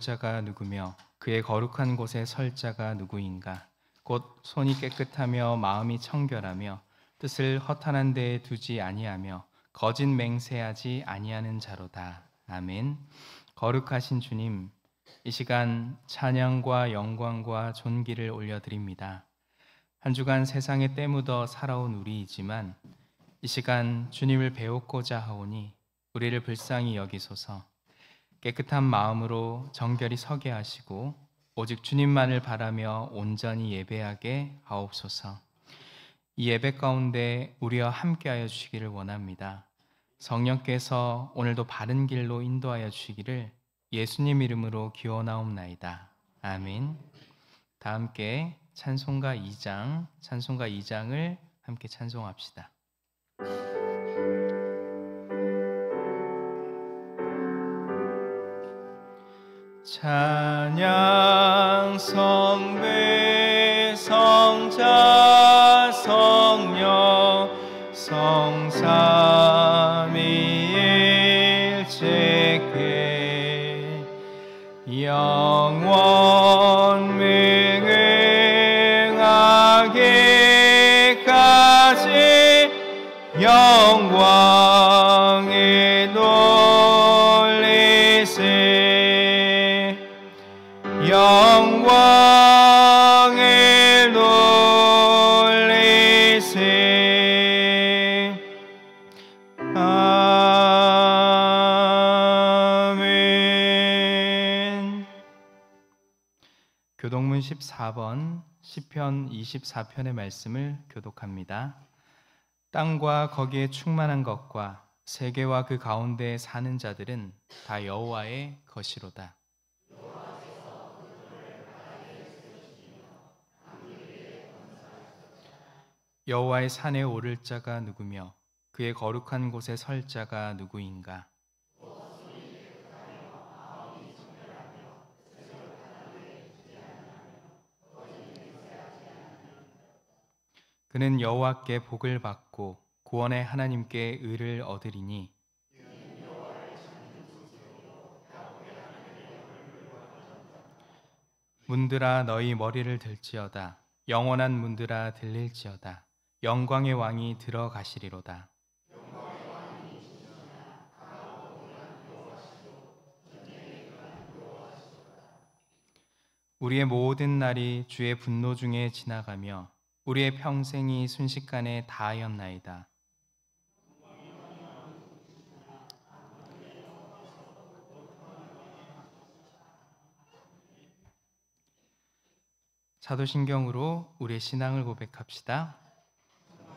자가 누구며 그의 거룩한 곳에 설 자가 누구인가? 곧 손이 깨끗하며 마음이 청결하며 뜻을 허탄한 데에 두지 아니하며 거짓 맹세하지 아니하는 자로다. 아멘. 거룩하신 주님, 이 시간 찬양과 영광과 존귀를 올려드립니다. 한 주간 세상에 때묻어 살아온 우리이지만 이 시간 주님을 배우고자 하오니 우리를 불쌍히 여기소서. 깨끗한 마음으로 정결히 서게 하시고 오직 주님만을 바라며 온전히 예배하게 하옵소서. 이 예배 가운데 우리와 함께하여 주시기를 원합니다. 성령께서 오늘도 바른 길로 인도하여 주시기를 예수님 이름으로 기원하옵나이다. 아멘. 다 함께 찬송가 2장을 함께 찬송합시다. 찬양 성배 성자 성령 성삼위일체께 영원 맹행하기까지 영광에 돌리세 영광에 돌리세 아멘. 교동문 14번 시편 24편의 말씀을 교독합니다. 땅과 거기에 충만한 것과 세계와 그 가운데에 사는 자들은 다 여호와의 것이로다. 여호와의 산에 오를 자가 누구며 그의 거룩한 곳에 설 자가 누구인가? 그는 여호와께 복을 받고 구원의 하나님께 의를 얻으리니 문들아 너희 머리를 들지어다. 영원한 문들아 들릴지어다. 영광의 왕이 들어가시리로다. 우리의 모든 날이 주의 분노 중에 지나가며 우리의 평생이 순식간에 다하였나이다. 사도신경으로 우리의 신앙을 고백합시다.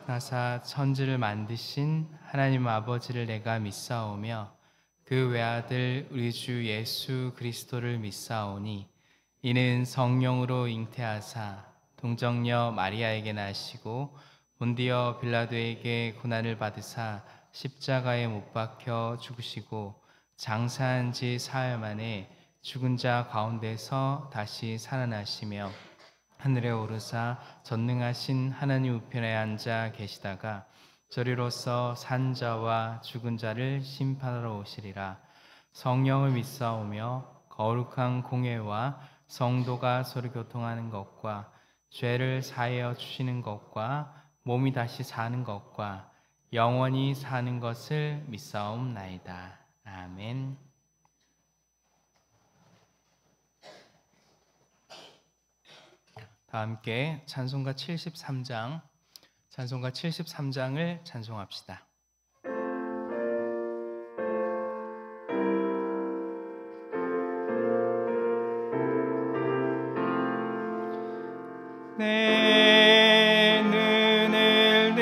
나사 천지를 만드신 하나님 아버지를 내가 믿사오며 그 외아들 우리 주 예수 그리스도를 믿사오니 이는 성령으로 잉태하사 동정녀 마리아에게 나시고 본디어 빌라도에게 고난을 받으사 십자가에 못 박혀 죽으시고 장사한 지 사흘 만에 죽은 자 가운데서 다시 살아나시며 하늘에 오르사 전능하신 하나님 우편에 앉아 계시다가 저리로서 산 자와 죽은 자를 심판하러 오시리라. 성령을 믿사오며 거룩한 공회와 성도가 서로 교통하는 것과 죄를 사하여 주시는 것과 몸이 다시 사는 것과 영원히 사는 것을 믿사옵나이다. 아멘. 다 함께 찬송가 73장을 찬송합시다. 내 눈을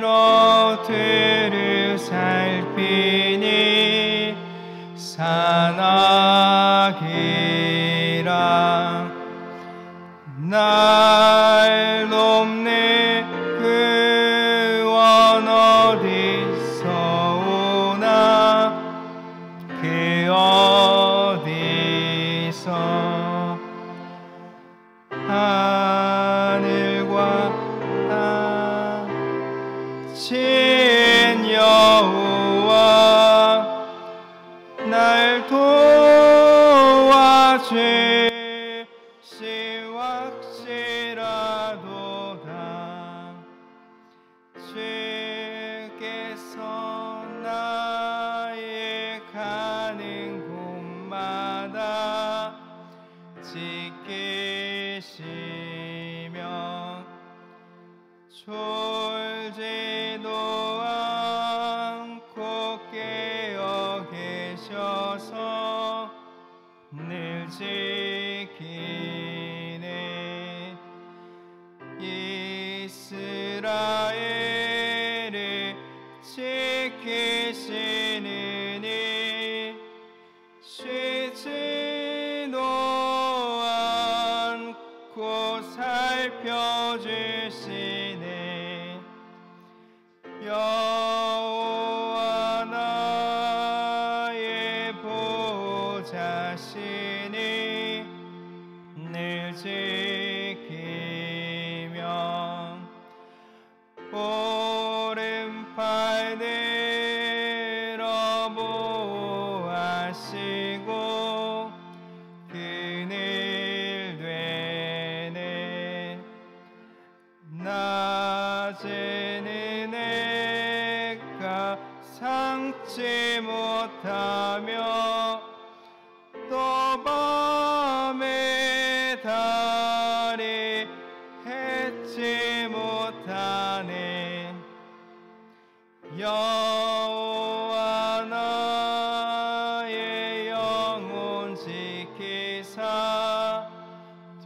들어 들을 살피니 산악이라 날 돕네 그원 어디서 오나 그 어디서 하늘과 땅 진 여호와 날 돕네 지키시며 졸지도 않고 깨어 계셔서 늘 지키네. 이스라엘을 지키시느니 쉬지도 않고 살펴주시네. 여호와 나의 보좌시니 늘 지키며 오른팔 들어 보호하시고 그늘 되네. 낮에는 해가 상치 못하며 또 밤에 달이 해치 못하네. 여호와 나의 영혼 지키사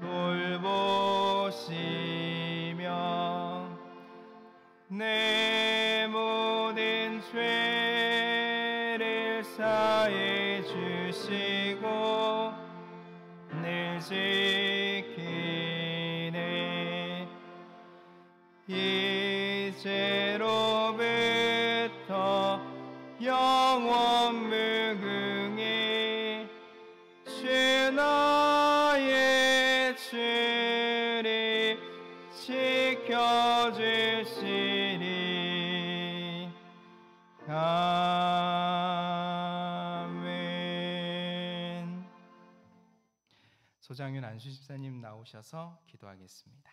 돌보시며 내 모든 죄를 사해 주시고 늘 지키네. 이제로부터 영원 무궁히 주 나의 주를 지켜주시리. 아멘. 소장윤 안수집사님 나오셔서 기도하겠습니다.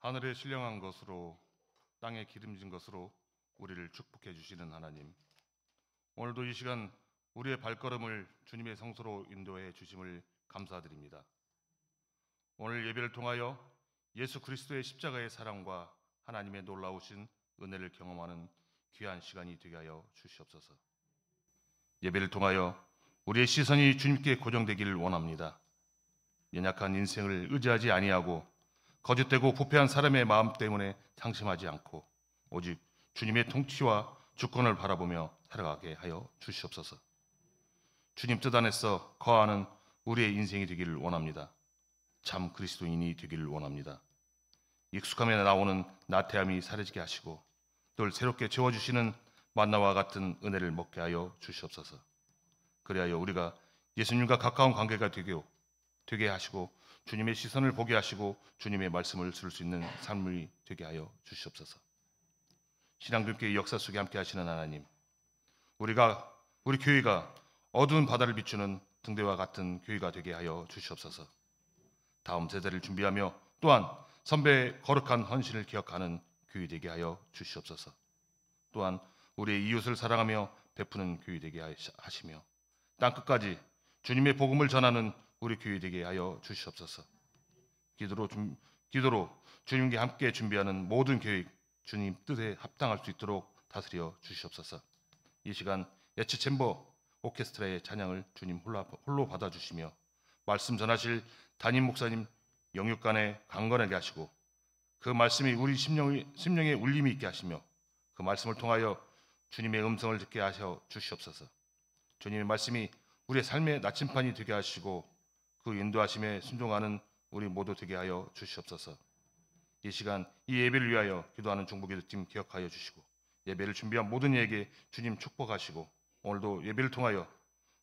하늘에 신령한 것으로 땅에 기름진 것으로 우리를 축복해 주시는 하나님, 오늘도 이 시간 우리의 발걸음을 주님의 성소로 인도해 주심을 감사드립니다. 오늘 예배를 통하여 예수 그리스도의 십자가의 사랑과 하나님의 놀라우신 은혜를 경험하는 귀한 시간이 되게 하여 주시옵소서. 예배를 통하여 우리의 시선이 주님께 고정되기를 원합니다. 연약한 인생을 의지하지 아니하고 거짓되고 부패한 사람의 마음 때문에 상심하지 않고 오직 주님의 통치와 주권을 바라보며 살아가게 하여 주시옵소서. 주님 뜻 안에서 거하는 우리의 인생이 되기를 원합니다. 참 그리스도인이 되기를 원합니다. 익숙함에 나오는 나태함이 사라지게 하시고 또 새롭게 채워주시는 만나와 같은 은혜를 먹게 하여 주시옵소서. 그리하여 우리가 예수님과 가까운 관계가 되게 하시고 주님의 시선을 보게 하시고 주님의 말씀을 들을 수 있는 삶이 되게 하여 주시옵소서. 신앙교회 역사 속에 함께 하시는 하나님, 우리 교회가 어두운 바다를 비추는 등대와 같은 교회가 되게 하여 주시옵소서. 다음 세대를 준비하며 또한 선배의 거룩한 헌신을 기억하는 교회 되게 하여 주시옵소서. 또한 우리의 이웃을 사랑하며 베푸는 교회 되게 하시며 땅끝까지 주님의 복음을 전하는 우리 교회 되게 하여 주시옵소서. 기도로 주님께 함께 준비하는 모든 계획 주님 뜻에 합당할 수 있도록 다스려 주시옵소서. 이 시간 예치 챔버 오케스트라의 찬양을 주님 홀로 받아주시며 말씀 전하실 담임 목사님 영육간에 강건하게 하시고 그 말씀이 우리 심령에 울림이 있게 하시며 그 말씀을 통하여 주님의 음성을 듣게 하셔 주시옵소서. 주님의 말씀이 우리의 삶의 나침판이 되게 하시고 그 인도하심에 순종하는 우리 모두 되게 하여 주시옵소서. 이 시간 이 예배를 위하여 기도하는 중보기도팀 기억하여 주시고 예배를 준비한 모든 이에게 주님 축복하시고 오늘도 예배를 통하여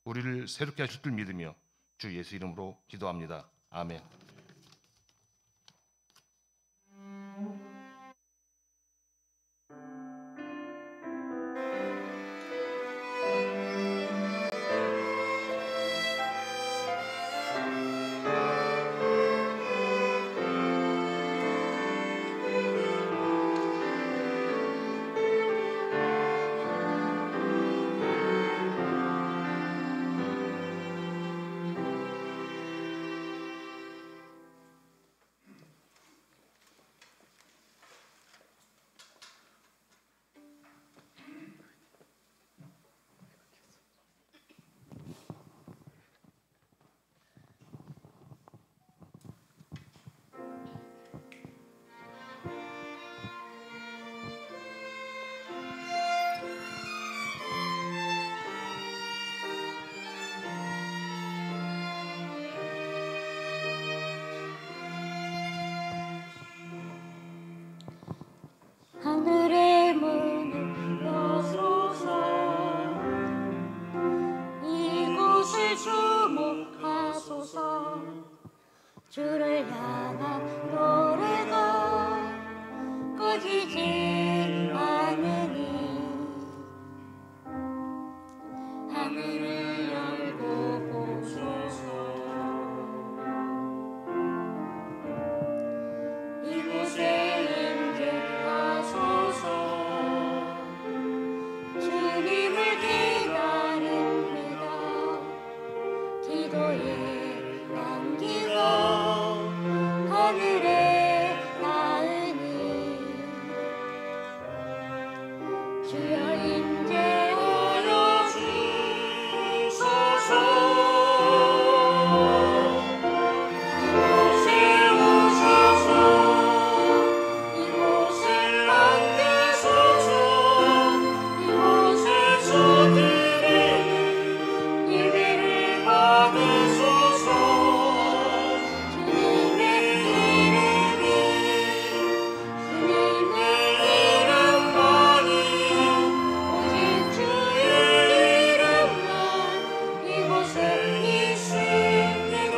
우리를 새롭게 하실 줄 믿으며 주 예수 이름으로 기도합니다. 아멘. 꺼지지 않으니 하늘을 열고 보소서. 이곳에 임재하소서. 주님을 기다립니다. 기도의 향기가 하늘에 닿으니 주여 임재하여 주소서. 이곳에 오셔서 이곳에 앉으소서. 이곳에서 드리는 예배를 받으소서. 주님의 이름만이 오직 주의 이름만 이곳에 있습니다.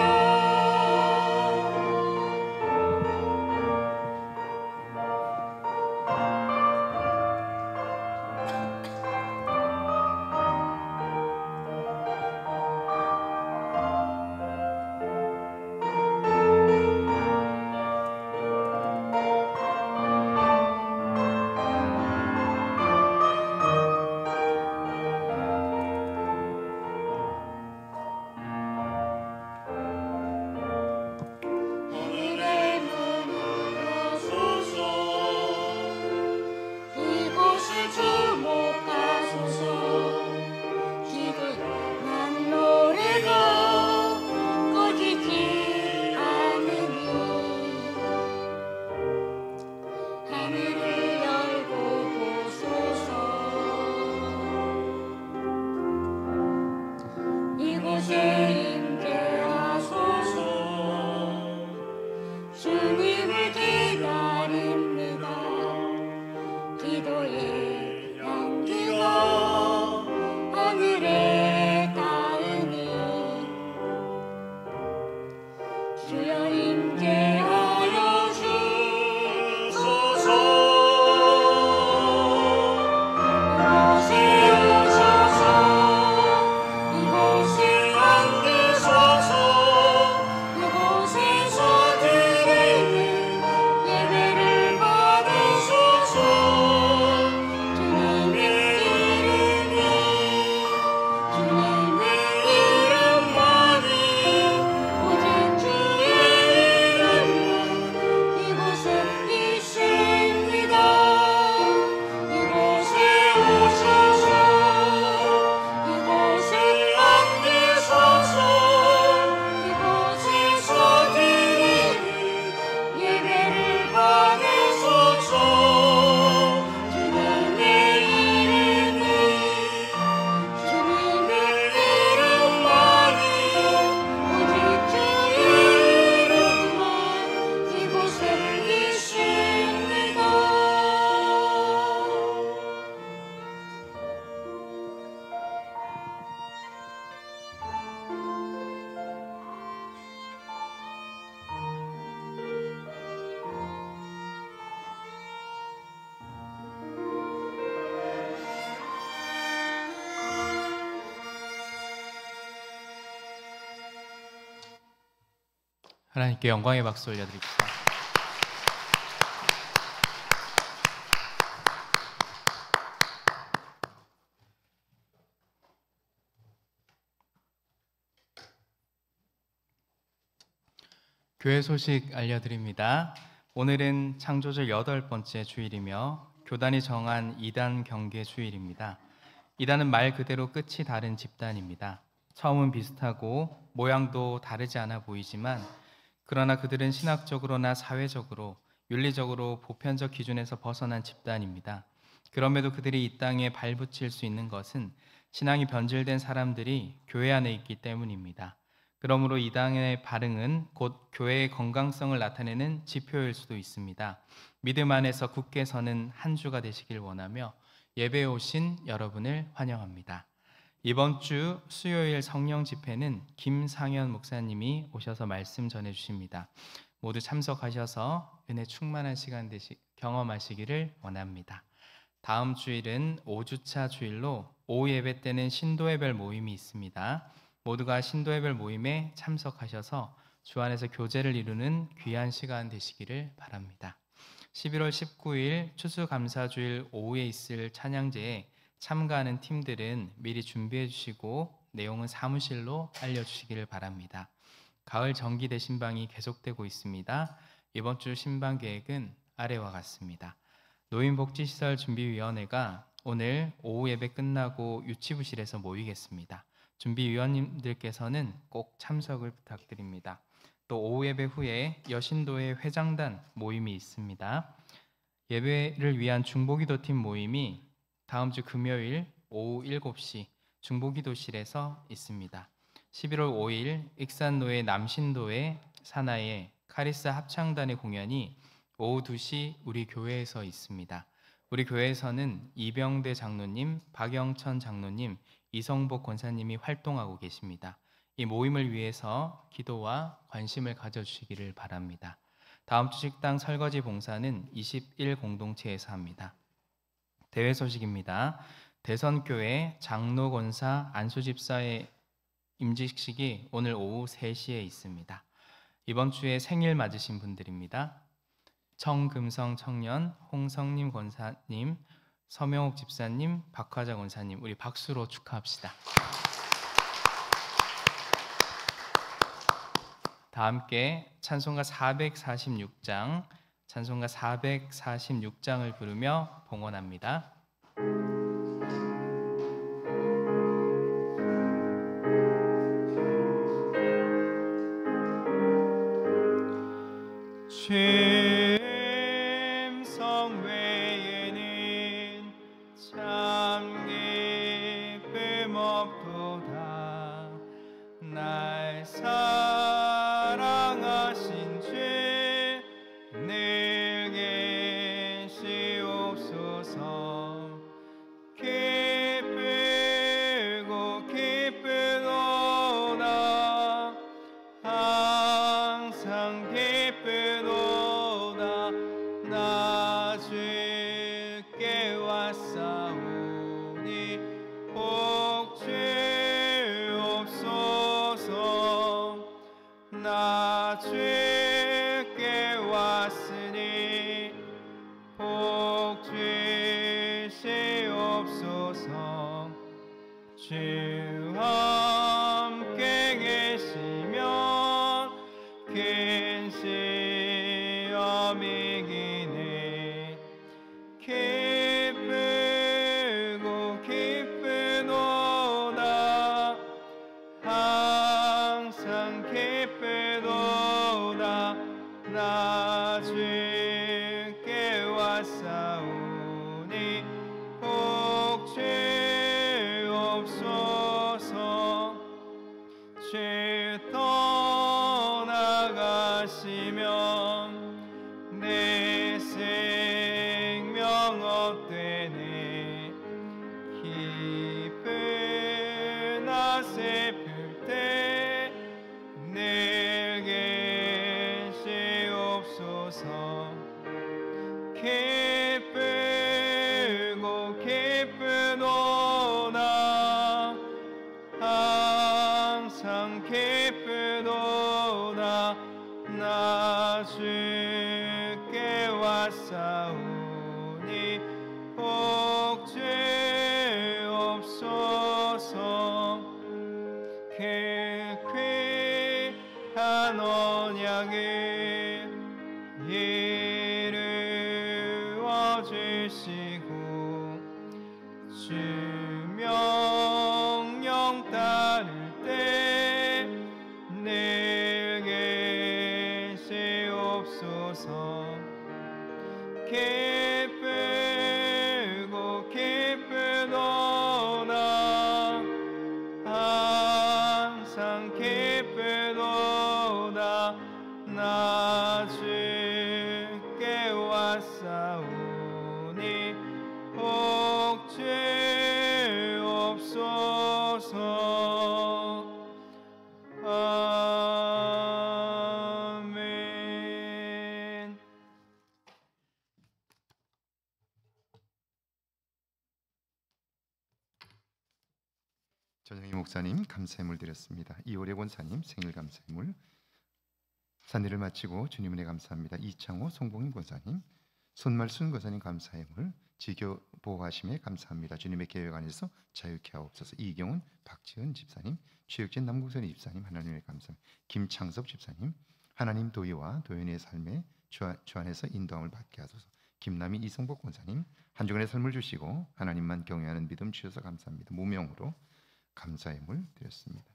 하늘의 문을 여소서. 이곳을 주목하소서. 기도한 노래가 꺼지지 않으니 하늘을 열고 보소서. 이곳에 임재하소서. 주님을 기다립니다. 기도의 향기가 하늘에 닿으니 주여 임재하여 주소서. 이곳에 오셔서 이곳에 앉으소서. 이곳에서 드리는 예배를 받으소서. 주님의 이름만이 오직 주의 이름만 이곳에 있습니다. 이곳에 오셔서 이곳에 앉으소서. 이곳에서 드리는 예배를 받으소서. 주님의 이름만이 오직 주의 이름만 이곳에 있습니다. 하나님께 영광의 박수 올려드립시다. 교회 소식 알려드립니다. 오늘은 창조절 8번째 주일이며 교단이 정한 이단 경계 주일입니다. 이단은 말 그대로 끝이 다른 집단입니다. 처음은 비슷하고 모양도 다르지 않아 보이지만 그러나 그들은 신학적으로나 사회적으로 윤리적으로 보편적 기준에서 벗어난 집단입니다. 그럼에도 그들이 이 땅에 발붙일 수 있는 것은 신앙이 변질된 사람들이 교회 안에 있기 때문입니다. 그러므로 이단의 발흥은 곧 교회의 건강성을 나타내는 지표일 수도 있습니다. 믿음 안에서 굳게 서는 한 주가 되시길 원하며 예배에 오신 여러분을 환영합니다. 이번 주 수요일 성령 집회는 김상현 목사님이 오셔서 말씀 전해 주십니다. 모두 참석하셔서 은혜 충만한 시간 되시길 경험하시기를 원합니다. 다음 주일은 5주차 주일로 오후 예배 때는 신도예별 모임이 있습니다. 모두가 신도예별 모임에 참석하셔서 주 안에서 교제를 이루는 귀한 시간 되시기를 바랍니다. 11월 19일 추수감사주일 오후에 있을 찬양제에 참가하는 팀들은 미리 준비해 주시고 내용은 사무실로 알려주시기를 바랍니다. 가을 정기 대신방이 계속되고 있습니다. 이번 주 신방 계획은 아래와 같습니다. 노인복지시설준비위원회가 오늘 오후 예배 끝나고 유치부실에서 모이겠습니다. 준비위원님들께서는 꼭 참석을 부탁드립니다. 또 오후 예배 후에 여신도회 회장단 모임이 있습니다. 예배를 위한 중보기도팀 모임이 다음 주 금요일 오후 7시 중보기도실에서 있습니다. 11월 5일 익산노회 남신도회 산하의 카리스 합창단의 공연이 오후 2시 우리 교회에서 있습니다. 우리 교회에서는 이병대 장로님, 박영천 장로님, 이성복 권사님이 활동하고 계십니다. 이 모임을 위해서 기도와 관심을 가져주시기를 바랍니다. 다음 주 식당 설거지 봉사는 21 공동체에서 합니다. 대회 소식입니다. 대선교회 장로 권사 안수 집사의 임직식이 오늘 오후 3시에 있습니다. 이번 주에 생일 맞으신 분들입니다. 청금성 청년 홍성님 권사님, 서명옥 집사님, 박화자 권사님, 우리 박수로 축하합시다. 다 함께 찬송가 446장을 부르며 봉헌합니다. 쉼성 외에는 참 기쁨 없도다. 날 사랑하신 주 늘 계시옵소서. 기쁘고 기쁘도다. 항상 기쁘도다. 나 주께 왔사오니 복 주옵소서. 나 주께 왔으니 복 주시옵소서. 주 함께 계시면 큰 시험이 기네. 기쁘고 기쁘도다. 항상 기쁘도다. 나 주께 왔사오니 복 주옵소서. 주 떠나가시면 내 생명 헛되네. 기쁘나 슬플 때 늘 계시옵소서. 기쁘고 기쁘도다. 항상 기쁘도다. 나 주께 왔사오니 복 주옵소서. 그 귀한 언약을 이루어 주시고 주 명령 따를 때 늘 계시옵소서. 기쁘고 기쁘도다. 항상 기쁘도다. 나 주께 왔사오니 복 주옵소서. 아멘. 전영희 목사님 감사의물 드렸습니다. 이호래 권사님 생일 감사의물. 산일을 마치고 주님 은혜 감사합니다. 이창호 송봉인 권사님, 손말순 권사님 감사의물. 지교 보호하심에 감사합니다. 주님의 계획 안에서 자유케 하옵소서. 이경훈 박지은 집사님, 최혁진 남궁선 집사님 하나님의 감사합니다. 김창섭 집사님, 하나님 도희와 도연이의 삶에 주 안에서 인도함을 받게 하소서. 김남희 이성복 권사님, 한 주간의 삶을 주시고 하나님만 경외하는 믿음 주셔서 감사합니다. 무명으로 감사의 물 드렸습니다.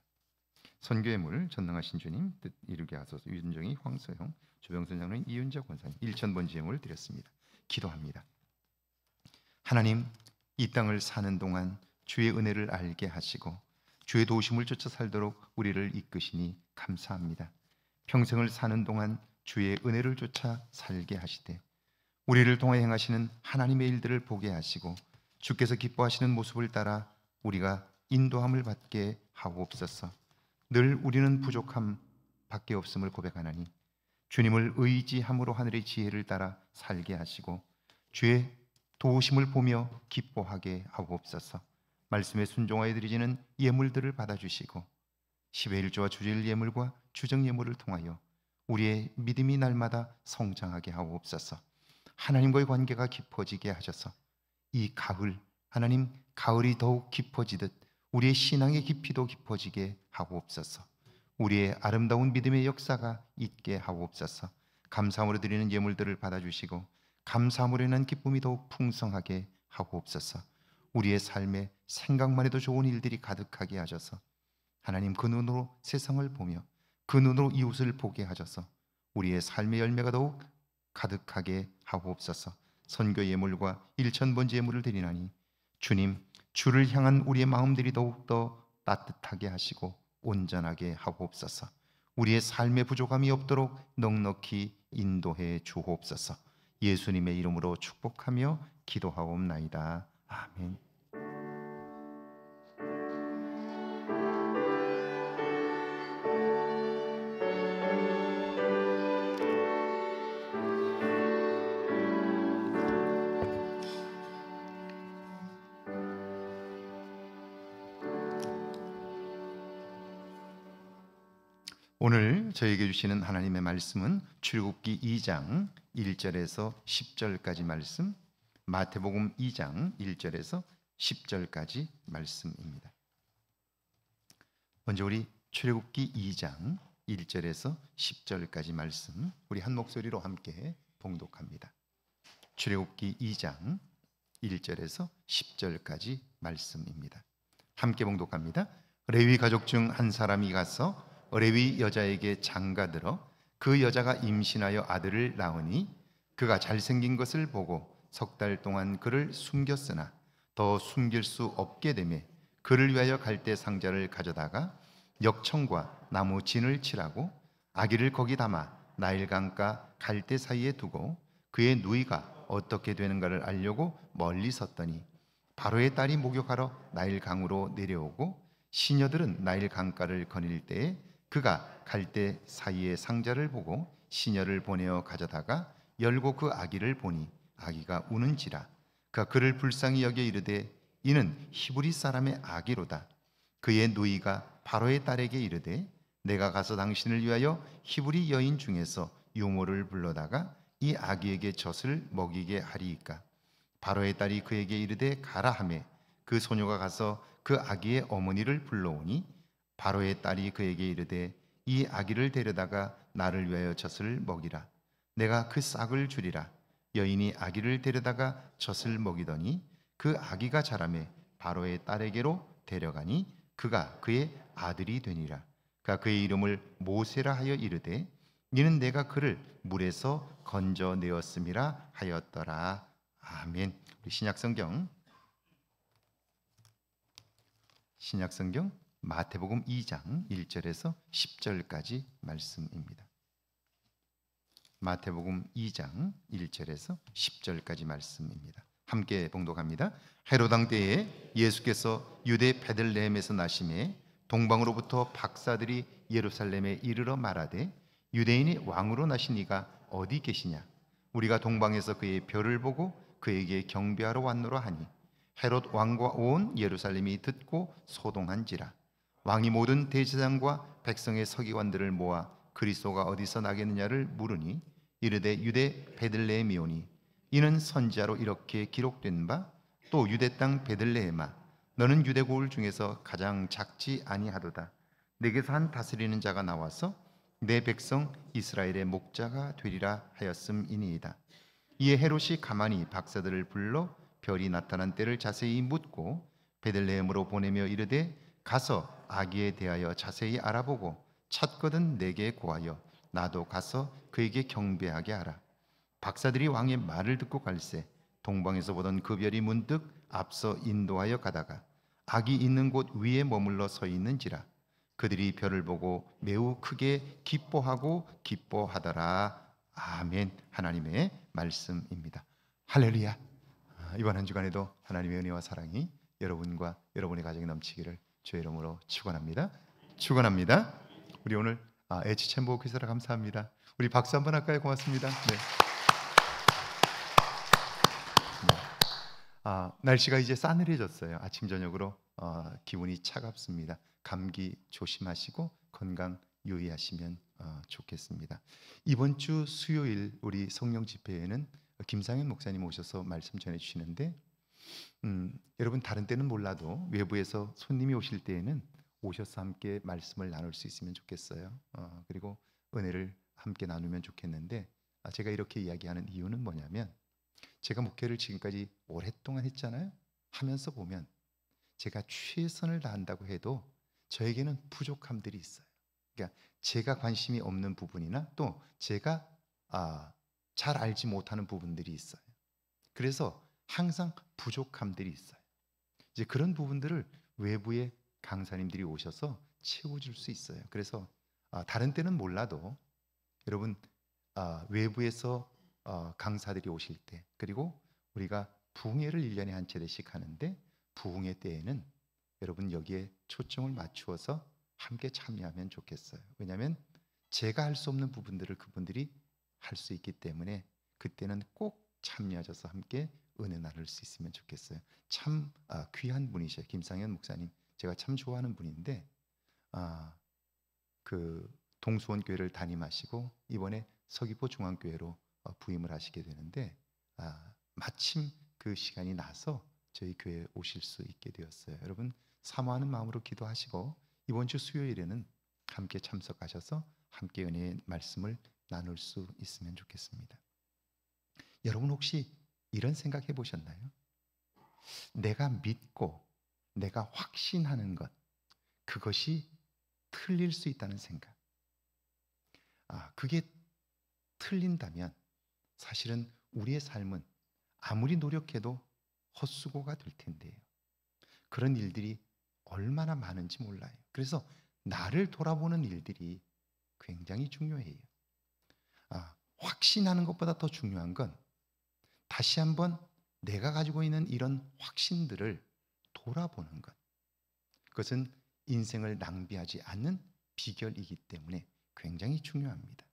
선교의 물 전능하신 주님 뜻 이루게 하소서. 윤정희, 황소영, 조병선 장로님, 이윤자 권사님 1000번지의 물 드렸습니다. 기도합니다. 하나님, 이 땅을 사는 동안 주의 은혜를 알게 하시고 주의 도우심을 쫓아 살도록 우리를 이끄시니 감사합니다. 평생을 사는 동안 주의 은혜를 쫓아 살게 하시되 우리를 통해 행하시는 하나님의 일들을 보게 하시고 주께서 기뻐하시는 모습을 따라 우리가 인도함을 받게 하옵소서. 늘 우리는 부족함 밖에 없음을 고백하나니 주님을 의지함으로 하늘의 지혜를 따라 살게 하시고 주의 도우심을 보며 기뻐하게 하옵소서. 말씀에 순종하여 드리지는 예물들을 받아주시고 10의 1조와 주일 예물과 주정 예물을 통하여 우리의 믿음이 날마다 성장하게 하옵소서. 하나님과의 관계가 깊어지게 하셔서 이 가을, 하나님 가을이 더욱 깊어지듯 우리의 신앙의 깊이도 깊어지게 하옵소서. 우리의 아름다운 믿음의 역사가 있게 하옵소서. 감사함으로 드리는 예물들을 받아주시고 감사함으로 인한 기쁨이 더욱 풍성하게 하옵소서. 우리의 삶에 생각만 해도 좋은 일들이 가득하게 하셔서 하나님 그 눈으로 세상을 보며 그 눈으로 이웃을 보게 하셔서 우리의 삶의 열매가 더욱 가득하게 하옵소서. 선교 예물과 1000번지 예물을 드리나니 주님, 주를 향한 우리의 마음들이 더욱더 따뜻하게 하시고 온전하게 하옵소서. 우리의 삶의 부족함이 없도록 넉넉히 인도해 주옵소서. 예수님의 이름으로 축복하며 기도하옵나이다. 아멘. 오늘 저에게 주시는 하나님의 말씀은 출애굽기 2장 1절에서 10절까지 말씀, 마태복음 2장 1절에서 10절까지 말씀입니다. 먼저 우리 출애굽기 2장 1절에서 10절까지 말씀 우리 한 목소리로 함께 봉독합니다. 출애굽기 2장 1절에서 10절까지 말씀입니다. 함께 봉독합니다. 레위 가족 중 한 사람이 가서 레위 여자에게 장가들어 그 여자가 임신하여 아들을 낳으니 그가 잘생긴 것을 보고 석 달 동안 그를 숨겼으나 더 숨길 수 없게 되매 그를 위하여 갈대 상자를 가져다가 역청과 나무 진을 칠하고 아기를 거기 담아 나일강가 갈대 사이에 두고 그의 누이가 어떻게 되는가를 알려고 멀리 섰더니 바로의 딸이 목욕하러 나일강으로 내려오고 시녀들은 나일강가를 거닐 때에 그가 갈대 사이의 상자를 보고 시녀를 보내어 가져다가 열고 그 아기를 보니 아기가 우는지라. 그가 그를 불쌍히 여겨 이르되 이는 히브리 사람의 아기로다. 그의 누이가 바로의 딸에게 이르되 내가 가서 당신을 위하여 히브리 여인 중에서 유모를 불러다가 이 아기에게 젖을 먹이게 하리이까. 바로의 딸이 그에게 이르되 가라 하매 그 소녀가 가서 그 아기의 어머니를 불러오니 바로의 딸이 그에게 이르되 이 아기를 데려다가 나를 위하여 젖을 먹이라. 내가 그 싹을 주리라. 여인이 아기를 데려다가 젖을 먹이더니 그 아기가 자라매 바로의 딸에게로 데려가니 그가 그의 아들이 되니라. 그가 그의 이름을 모세라 하여 이르되 이는 내가 그를 물에서 건져내었음이라 하였더라. 아멘. 우리 신약성경 마태복음 2장 1절에서 10절까지 말씀입니다. 마태복음 2장 1절에서 10절까지 말씀입니다. 함께 봉독합니다. 헤로당 때에 예수께서 유대 베들레헴에서 나심에 동방으로부터 박사들이 예루살렘에 이르러 말하되 유대인이 왕으로 나신 이가 어디 계시냐? 우리가 동방에서 그의 별을 보고 그에게 경배하러 왔노라 하니 헤롯 왕과 온 예루살렘이 듣고 소동한지라. 왕이 모든 대제사장과 백성의 서기관들을 모아 그리스도가 어디서 나겠느냐를 물으니 이르되 유대 베들레헴이오니 이는 선지자로 이렇게 기록된 바 또 유대 땅 베들레헴아 너는 유대 고을 중에서 가장 작지 아니하도다. 내게서 한 다스리는 자가 나와서 내 백성 이스라엘의 목자가 되리라 하였음이니이다. 이에 헤롯이 가만히 박사들을 불러 별이 나타난 때를 자세히 묻고 베들레헴으로 보내며 이르되 가서 아기에 대하여 자세히 알아보고 찾거든 내게 고하여 나도 가서 그에게 경배하게 하라. 박사들이 왕의 말을 듣고 갈새 동방에서 보던 그 별이 문득 앞서 인도하여 가다가 아기 있는 곳 위에 머물러 서 있는지라. 그들이 별을 보고 매우 크게 기뻐하고 기뻐하더라. 아멘. 하나님의 말씀입니다. 할렐루야. 이번 한 주간에도 하나님의 은혜와 사랑이 여러분과 여러분의 가정에 넘치기를 주의 이름으로 축원합니다. 축원합니다. 우리 오늘 H 챔버 오케스트라 감사합니다. 우리 박수 한번 할까요? 고맙습니다. 네. 날씨가 이제 싸늘해졌어요. 아침 저녁으로 기온이 차갑습니다. 감기 조심하시고 건강 유의하시면 좋겠습니다. 이번 주 수요일 우리 성령 집회에는 김상현 목사님 오셔서 말씀 전해주시는데 여러분 다른 때는 몰라도 외부에서 손님이 오실 때에는 오셔서 함께 말씀을 나눌 수 있으면 좋겠어요. 그리고 은혜를 함께 나누면 좋겠는데 제가 이렇게 이야기하는 이유는 뭐냐면 제가 목회를 지금까지 오랫동안 했잖아요. 하면서 보면 제가 최선을 다한다고 해도 저에게는 부족함들이 있어요. 그러니까 제가 관심이 없는 부분이나 또 제가 잘 알지 못하는 부분들이 있어요. 그래서 항상 부족함들이 있어요. 이제 그런 부분들을 외부의 강사님들이 오셔서 채워줄 수 있어요. 그래서 다른 때는 몰라도 여러분 외부에서 강사들이 오실 때 그리고 우리가 부흥회를 1년에 한 차례씩 하는데 부흥회 때에는 여러분 여기에 초점을 맞추어서 함께 참여하면 좋겠어요. 왜냐하면 제가 할 수 없는 부분들을 그분들이 할 수 있기 때문에 그때는 꼭 참여하셔서 함께 은혜 나눌 수 있으면 좋겠어요. 참 귀한 분이셔요. 김상현 목사님 제가 참 좋아하는 분인데 그 동수원 교회를 담임하시고 이번에 서귀포 중앙교회로 부임을 하시게 되는데 마침 그 시간이 나서 저희 교회에 오실 수 있게 되었어요. 여러분 사모하는 마음으로 기도하시고 이번 주 수요일에는 함께 참석하셔서 함께 은혜의 말씀을 나눌 수 있으면 좋겠습니다. 여러분 혹시 이런 생각 해보셨나요? 내가 믿고 내가 확신하는 것 그것이 틀릴 수 있다는 생각. 그게 틀린다면 사실은 우리의 삶은 아무리 노력해도 헛수고가 될 텐데요. 그런 일들이 얼마나 많은지 몰라요. 그래서 나를 돌아보는 일들이 굉장히 중요해요. 확신하는 것보다 더 중요한 건 다시 한번 내가 가지고 있는 이런 확신들을 돌아보는 것. 그것은 인생을 낭비하지 않는 비결이기 때문에 굉장히 중요합니다.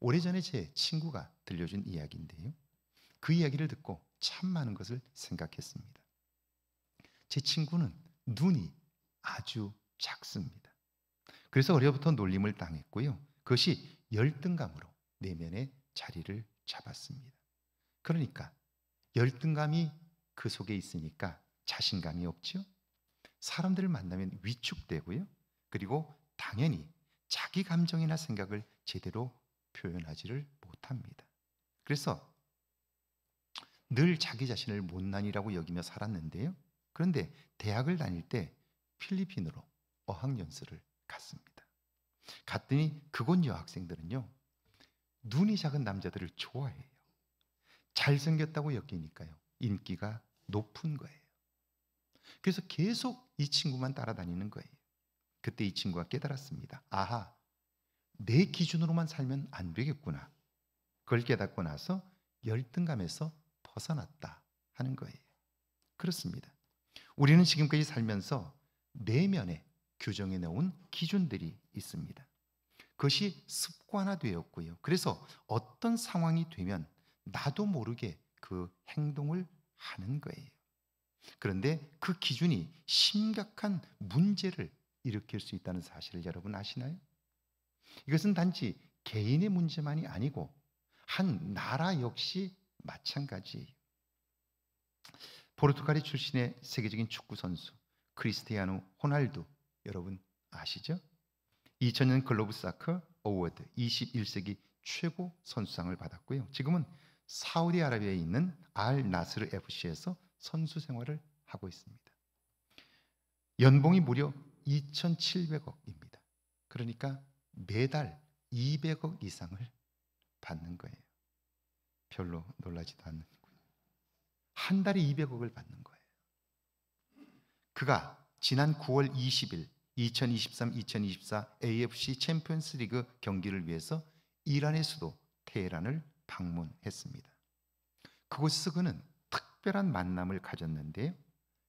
오래전에 제 친구가 들려준 이야기인데요. 그 이야기를 듣고 참 많은 것을 생각했습니다. 제 친구는 눈이 아주 작습니다. 그래서 어려부터 놀림을 당했고요. 그것이 열등감으로 내면에 자리를 잡았습니다. 그러니까 열등감이 그 속에 있으니까 자신감이 없죠. 사람들을 만나면 위축되고요. 그리고 당연히 자기 감정이나 생각을 제대로 표현하지를 못합니다. 그래서 늘 자기 자신을 못난이라고 여기며 살았는데요. 그런데 대학을 다닐 때 필리핀으로 어학연수를 갔습니다. 갔더니 그곳 여학생들은요. 눈이 작은 남자들을 좋아해요. 잘생겼다고 여기니까요. 인기가 높은 거예요. 그래서 계속 이 친구만 따라다니는 거예요. 그때 이 친구가 깨달았습니다. 아하, 내 기준으로만 살면 안 되겠구나. 그걸 깨닫고 나서 열등감에서 벗어났다 하는 거예요. 그렇습니다. 우리는 지금까지 살면서 내면에 규정해 놓은 기준들이 있습니다. 그것이 습관화되었고요. 그래서 어떤 상황이 되면 나도 모르게 그 행동을 하는 거예요. 그런데 그 기준이 심각한 문제를 일으킬 수 있다는 사실을 여러분 아시나요? 이것은 단지 개인의 문제만이 아니고 한 나라 역시 마찬가지예요. 포르투갈의 출신의 세계적인 축구 선수 크리스티아노 호날두, 여러분 아시죠? 2000년 글로브 사커 어워드 21세기 최고 선수상을 받았고요. 지금은 사우디아라비아에 있는 알 나스르 FC에서 선수 생활을 하고 있습니다. 연봉이 무려 2,700억입니다. 그러니까 매달 200억 이상을 받는 거예요. 별로 놀라지도 않는군요. 한 달에 200억을 받는 거예요. 그가 지난 9월 20일 2023-2024 AFC 챔피언스 리그 경기를 위해서 이란의 수도 테헤란을 방문했습니다. 그곳에서 그는 특별한 만남을 가졌는데요.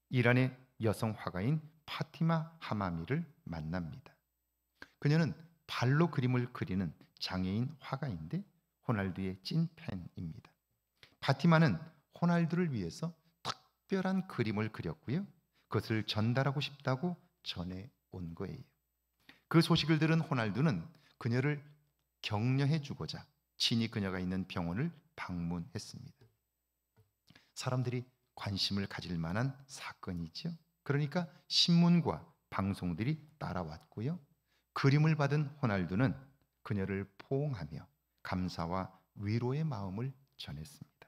이란의 여성 화가인 파티마 하마미를 만납니다. 그녀는 발로 그림을 그리는 장애인 화가인데 호날두의 찐팬입니다. 파티마는 호날두를 위해서 특별한 그림을 그렸고요. 그것을 전달하고 싶다고 전해온 거예요. 그 소식을 들은 호날두는 그녀를 격려해 주고자 친히 그녀가 있는 병원을 방문했습니다. 사람들이 관심을 가질 만한 사건이죠. 그러니까 신문과 방송들이 따라왔고요. 그림을 받은 호날두는 그녀를 포옹하며 감사와 위로의 마음을 전했습니다.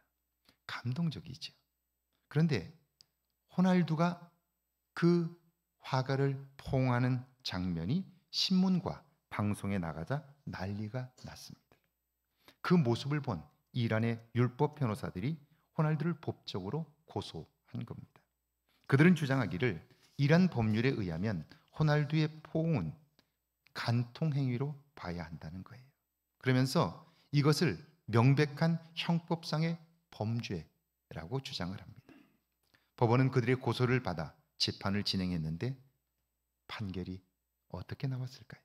감동적이죠. 그런데 호날두가 그 화가를 포옹하는 장면이 신문과 방송에 나가자 난리가 났습니다. 그 모습을 본 이란의 율법 변호사들이 호날두를 법적으로 고소한 겁니다. 그들은 주장하기를 이란 법률에 의하면 호날두의 포옹은 간통 행위로 봐야 한다는 거예요. 그러면서 이것을 명백한 형법상의 범죄라고 주장을 합니다. 법원은 그들의 고소를 받아 재판을 진행했는데 판결이 어떻게 나왔을까요?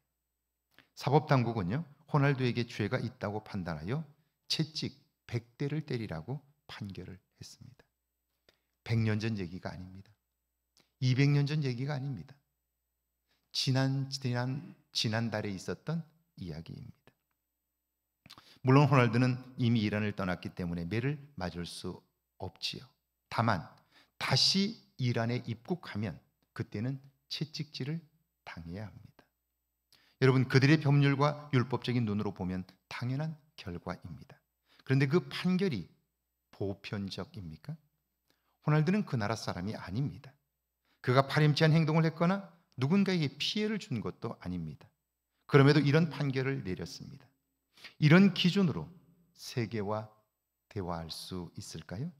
사법당국은요, 호날두에게 죄가 있다고 판단하여 채찍 100대를 때리라고 판결을 했습니다. 100년 전 얘기가 아닙니다. 200년 전 얘기가 아닙니다. 지난달에 있었던 이야기입니다. 물론 호날두는 이미 이란을 떠났기 때문에 매를 맞을 수 없지요. 다만 다시 이란에 입국하면 그때는 채찍질을 당해야 합니다. 여러분, 그들의 법률과 율법적인 눈으로 보면 당연한 결과입니다. 그런데 그 판결이 보편적입니까? 호날두는 그 나라 사람이 아닙니다. 그가 파렴치한 행동을 했거나 누군가에게 피해를 준 것도 아닙니다. 그럼에도 이런 판결을 내렸습니다. 이런 기준으로 세계와 대화할 수 있을까요?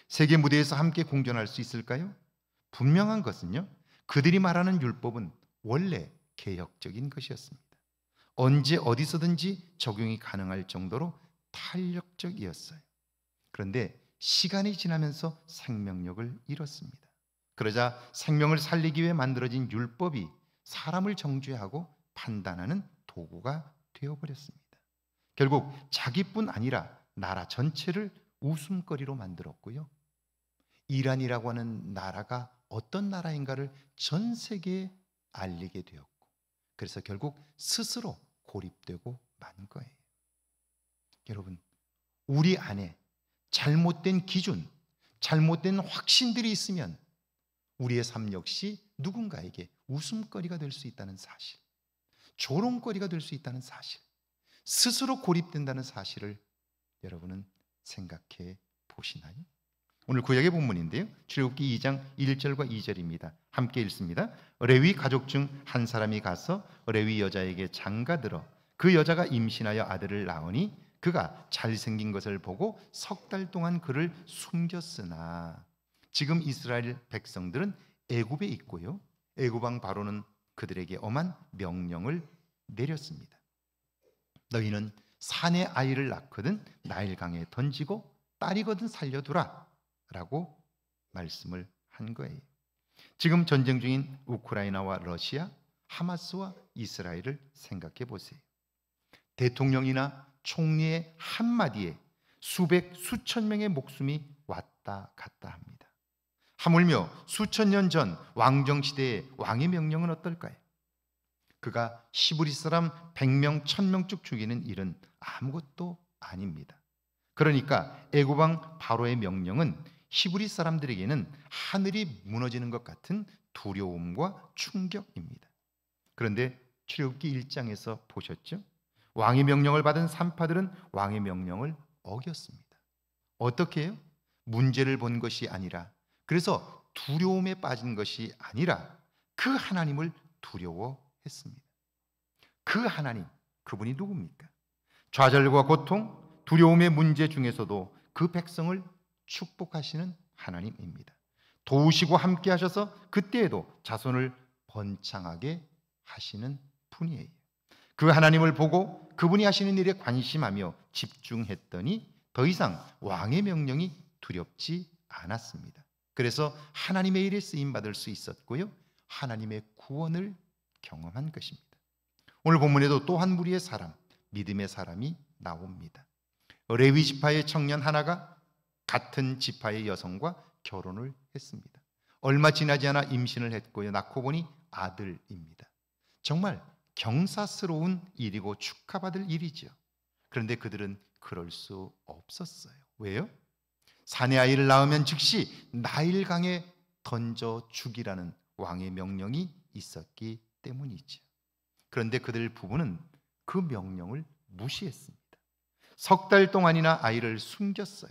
세계 무대에서 함께 공존할 수 있을까요? 분명한 것은요, 그들이 말하는 율법은 원래 개혁적인 것이었습니다. 언제 어디서든지 적용이 가능할 정도로 탄력적이었어요. 그런데 시간이 지나면서 생명력을 잃었습니다. 그러자 생명을 살리기 위해 만들어진 율법이 사람을 정죄하고 판단하는 도구가 되어버렸습니다. 결국 자기뿐 아니라 나라 전체를 웃음거리로 만들었고요. 이란이라고 하는 나라가 어떤 나라인가를 전 세계에 알리게 되었고, 그래서 결국 스스로 고립되고 만 거예요. 여러분, 우리 안에 잘못된 기준, 잘못된 확신들이 있으면 우리의 삶 역시 누군가에게 웃음거리가 될 수 있다는 사실, 조롱거리가 될 수 있다는 사실, 스스로 고립된다는 사실을 여러분은 생각해 보시나요? 오늘 구약의 본문인데요, 출애굽기 2장 1절과 2절입니다. 함께 읽습니다. 레위 가족 중 한 사람이 가서 레위 여자에게 장가들어 그 여자가 임신하여 아들을 낳으니 그가 잘생긴 것을 보고 석 달 동안 그를 숨겼으나 지금 이스라엘 백성들은 애굽에 있고요, 애굽 왕 바로는 그들에게 엄한 명령을 내렸습니다. 너희는 산에 아이를 낳거든 나일강에 던지고 딸이거든 살려두라 라고 말씀을 한 거예요. 지금 전쟁 중인 우크라이나와 러시아, 하마스와 이스라엘을 생각해 보세요. 대통령이나 총리의 한마디에 수백, 수천 명의 목숨이 왔다 갔다 합니다. 하물며 수천 년 전 왕정 시대의 왕의 명령은 어떨까요? 그가 시브리 사람 100명, 1000명 쭉 죽이는 일은 아무것도 아닙니다. 그러니까 애굽 왕 바로의 명령은 히브리 사람들에게는 하늘이 무너지는 것 같은 두려움과 충격입니다. 그런데 출애굽기 1장에서 보셨죠? 왕의 명령을 받은 산파들은 왕의 명령을 어겼습니다. 어떻게 해요? 문제를 본 것이 아니라, 그래서 두려움에 빠진 것이 아니라 그 하나님을 두려워했습니다. 그 하나님, 그분이 누굽니까? 좌절과 고통, 두려움의 문제 중에서도 그 백성을 축복하시는 하나님입니다. 도우시고 함께 하셔서 그때에도 자손을 번창하게 하시는 분이에요. 그 하나님을 보고 그분이 하시는 일에 관심하며 집중했더니 더 이상 왕의 명령이 두렵지 않았습니다. 그래서 하나님의 일에 쓰임받을 수 있었고요, 하나님의 구원을 경험한 것입니다. 오늘 본문에도 또 한 무리의 사람, 믿음의 사람이 나옵니다. 레위 지파의 청년 하나가 같은 지파의 여성과 결혼을 했습니다. 얼마 지나지 않아 임신을 했고요, 낳고 보니 아들입니다. 정말 경사스러운 일이고 축하받을 일이죠. 그런데 그들은 그럴 수 없었어요. 왜요? 사내 아이를 낳으면 즉시 나일강에 던져 죽이라는 왕의 명령이 있었기 때문이죠. 그런데 그들 부부는 그 명령을 무시했습니다. 석 달 동안이나 아이를 숨겼어요.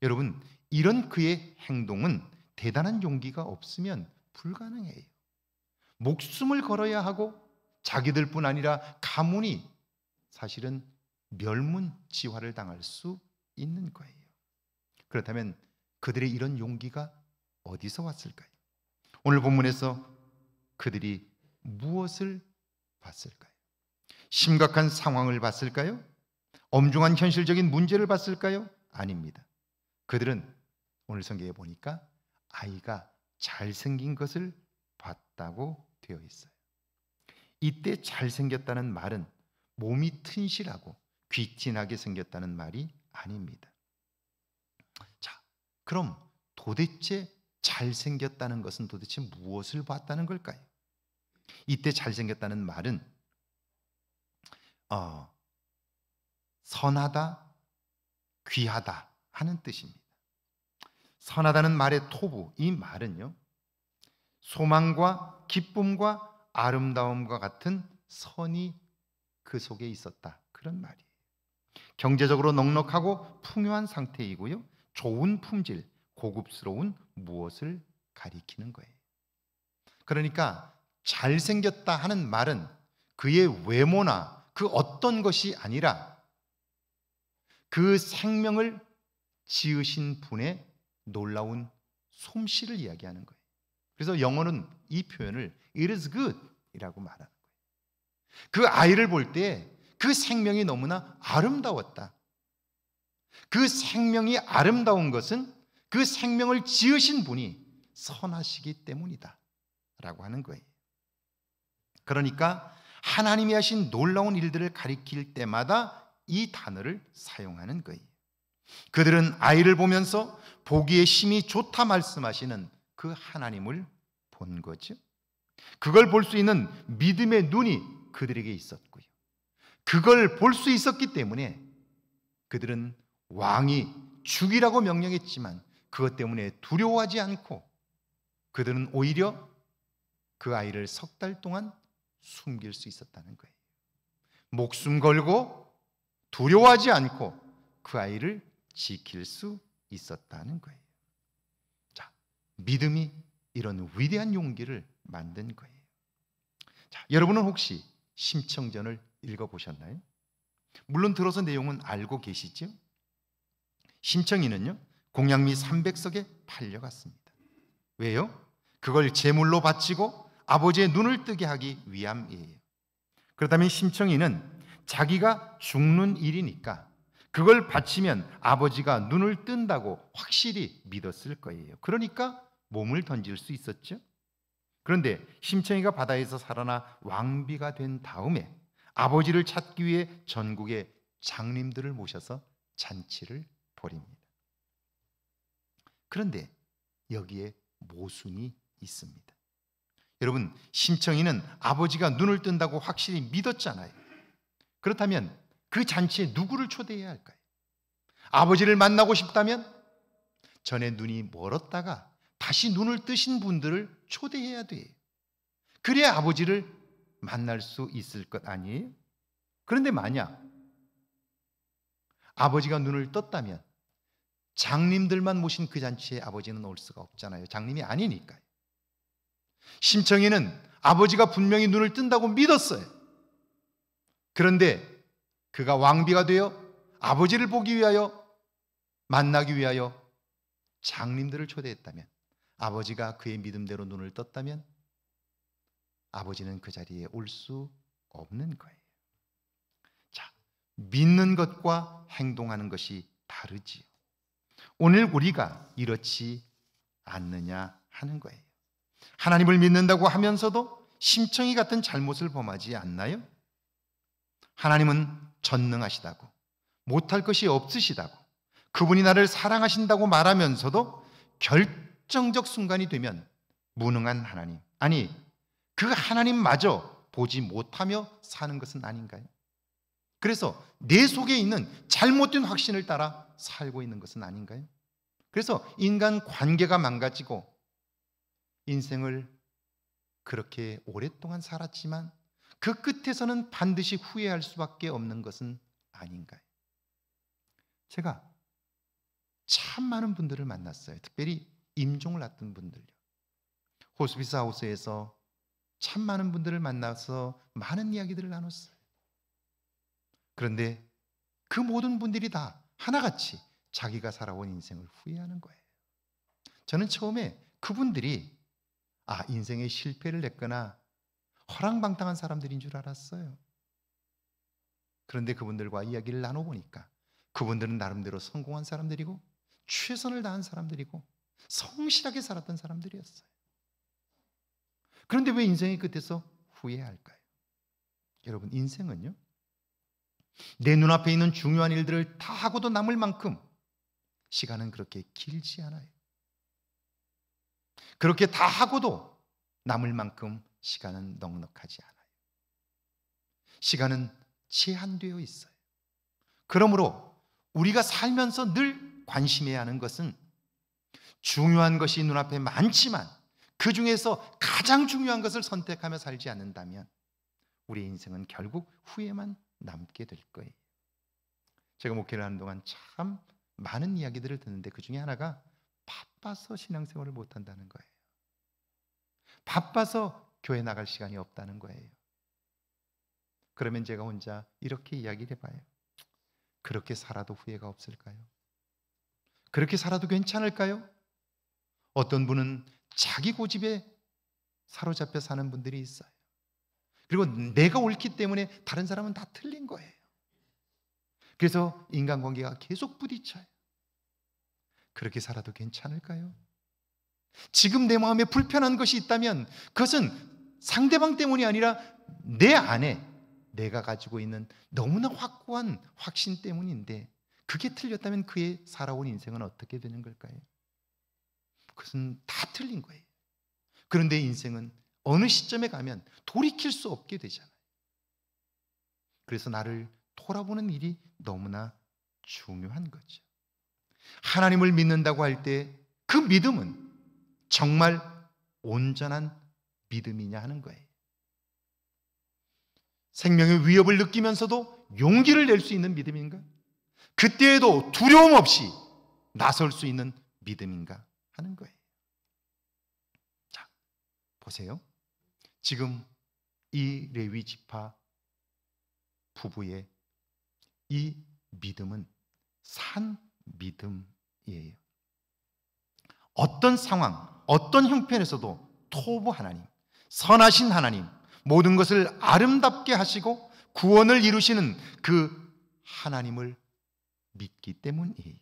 여러분, 이런 그의 행동은 대단한 용기가 없으면 불가능해요. 목숨을 걸어야 하고 자기들뿐 아니라 가문이 사실은 멸문지화를 당할 수 있는 거예요. 그렇다면 그들의 이런 용기가 어디서 왔을까요? 오늘 본문에서 그들이 무엇을 봤을까요? 심각한 상황을 봤을까요? 엄중한 현실적인 문제를 봤을까요? 아닙니다. 그들은 오늘 성경에 보니까 아이가 잘생긴 것을 봤다고 되어 있어요. 이때 잘생겼다는 말은 몸이 튼실하고 귀티나게 생겼다는 말이 아닙니다. 자, 그럼 도대체 잘생겼다는 것은 도대체 무엇을 봤다는 걸까요? 이때 잘생겼다는 말은 선하다, 귀하다 하는 뜻입니다. 선하다는 말의 토부, 이 말은요, 소망과 기쁨과 아름다움과 같은 선이 그 속에 있었다, 그런 말이에요. 경제적으로 넉넉하고 풍요한 상태이고요, 좋은 품질, 고급스러운 무엇을 가리키는 거예요. 그러니까 잘생겼다 하는 말은 그의 외모나 그 어떤 것이 아니라 그 생명을 지으신 분의 놀라운 솜씨를 이야기하는 거예요. 그래서 영어는 이 표현을 it is good 이라고 말하는 거예요. 그 아이를 볼 때 그 생명이 너무나 아름다웠다. 그 생명이 아름다운 것은 그 생명을 지으신 분이 선하시기 때문이다 라고 하는 거예요. 그러니까 하나님이 하신 놀라운 일들을 가리킬 때마다 이 단어를 사용하는 거예요. 그들은 아이를 보면서 보기에 심히 좋다 말씀하시는 그 하나님을 본 거죠. 그걸 볼 수 있는 믿음의 눈이 그들에게 있었고요, 그걸 볼 수 있었기 때문에 그들은 왕이 죽이라고 명령했지만 그것 때문에 두려워하지 않고 그들은 오히려 그 아이를 석 달 동안 숨길 수 있었다는 거예요. 목숨 걸고 두려워하지 않고 그 아이를 지킬 수 있었다는 거예요. 자, 믿음이 이런 위대한 용기를 만든 거예요. 자, 여러분은 혹시 심청전을 읽어보셨나요? 물론 들어서 내용은 알고 계시죠? 심청이는요, 공양미 300석에 팔려갔습니다. 왜요? 그걸 제물로 바치고 아버지의 눈을 뜨게 하기 위함이에요. 그렇다면 심청이는 자기가 죽는 일이니까 그걸 바치면 아버지가 눈을 뜬다고 확실히 믿었을 거예요. 그러니까 몸을 던질 수 있었죠. 그런데 심청이가 바다에서 살아나 왕비가 된 다음에 아버지를 찾기 위해 전국의 장님들을 모셔서 잔치를 벌입니다. 그런데 여기에 모순이 있습니다. 여러분, 심청이는 아버지가 눈을 뜬다고 확실히 믿었잖아요. 그렇다면 그 잔치에 누구를 초대해야 할까요? 아버지를 만나고 싶다면 전에 눈이 멀었다가 다시 눈을 뜨신 분들을 초대해야 돼요. 그래야 아버지를 만날 수 있을 것 아니에요? 그런데 만약 아버지가 눈을 떴다면 장님들만 모신 그 잔치에 아버지는 올 수가 없잖아요. 장님이 아니니까요. 심청이는 아버지가 분명히 눈을 뜬다고 믿었어요. 그런데 그가 왕비가 되어 아버지를 보기 위하여, 만나기 위하여 장님들을 초대했다면, 아버지가 그의 믿음대로 눈을 떴다면 아버지는 그 자리에 올 수 없는 거예요. 자, 믿는 것과 행동하는 것이 다르지요. 오늘 우리가 이렇지 않느냐 하는 거예요. 하나님을 믿는다고 하면서도 심청이 같은 잘못을 범하지 않나요? 하나님은 전능하시다고, 못할 것이 없으시다고, 그분이 나를 사랑하신다고 말하면서도 결정적 순간이 되면 무능한 하나님, 아니 그 하나님마저 보지 못하며 사는 것은 아닌가요? 그래서 내 속에 있는 잘못된 확신을 따라 살고 있는 것은 아닌가요? 그래서 인간 관계가 망가지고 인생을 그렇게 오랫동안 살았지만 그 끝에서는 반드시 후회할 수밖에 없는 것은 아닌가요? 제가 참 많은 분들을 만났어요. 특별히 임종을 낳던 분들요. 호스피스 하우스에서 참 많은 분들을 만나서 많은 이야기들을 나눴어요. 그런데 그 모든 분들이 다 하나같이 자기가 살아온 인생을 후회하는 거예요. 저는 처음에 그분들이 인생의 실패를 했거나 허랑방탕한 사람들인 줄 알았어요. 그런데 그분들과 이야기를 나눠보니까 그분들은 나름대로 성공한 사람들이고 최선을 다한 사람들이고 성실하게 살았던 사람들이었어요. 그런데 왜 인생의 끝에서 후회할까요? 여러분, 인생은요, 내 눈앞에 있는 중요한 일들을 다 하고도 남을 만큼 시간은 그렇게 길지 않아요. 그렇게 다 하고도 남을 만큼 시간은 넉넉하지 않아요. 시간은 제한되어 있어요. 그러므로 우리가 살면서 늘 관심해야 하는 것은 중요한 것이 눈앞에 많지만 그 중에서 가장 중요한 것을 선택하며 살지 않는다면 우리의 인생은 결국 후회만 남게 될 거예요. 제가 목회를 하는 동안 참 많은 이야기들을 듣는데 그 중에 하나가 바빠서 신앙생활을 못한다는 거예요. 바빠서 교회 나갈 시간이 없다는 거예요. 그러면 제가 혼자 이렇게 이야기를 해봐요. 그렇게 살아도 후회가 없을까요? 그렇게 살아도 괜찮을까요? 어떤 분은 자기 고집에 사로잡혀 사는 분들이 있어요. 그리고 내가 옳기 때문에 다른 사람은 다 틀린 거예요. 그래서 인간관계가 계속 부딪혀요. 그렇게 살아도 괜찮을까요? 지금 내 마음에 불편한 것이 있다면 그것은 상대방 때문이 아니라 내 안에 내가 가지고 있는 너무나 확고한 확신 때문인데 그게 틀렸다면 그의 살아온 인생은 어떻게 되는 걸까요? 그것은 다 틀린 거예요. 그런데 인생은 어느 시점에 가면 돌이킬 수 없게 되잖아요. 그래서 나를 돌아보는 일이 너무나 중요한 거죠. 하나님을 믿는다고 할 때 그 믿음은 정말 온전한 믿음이냐 하는 거예요. 생명의 위협을 느끼면서도 용기를 낼 수 있는 믿음인가? 그때에도 두려움 없이 나설 수 있는 믿음인가 하는 거예요. 자, 보세요. 지금 이 레위 지파 부부의 이 믿음은 산 믿음이에요. 어떤 상황, 어떤 형편에서도 토부 하나님, 선하신 하나님, 모든 것을 아름답게 하시고 구원을 이루시는 그 하나님을 믿기 때문이에요.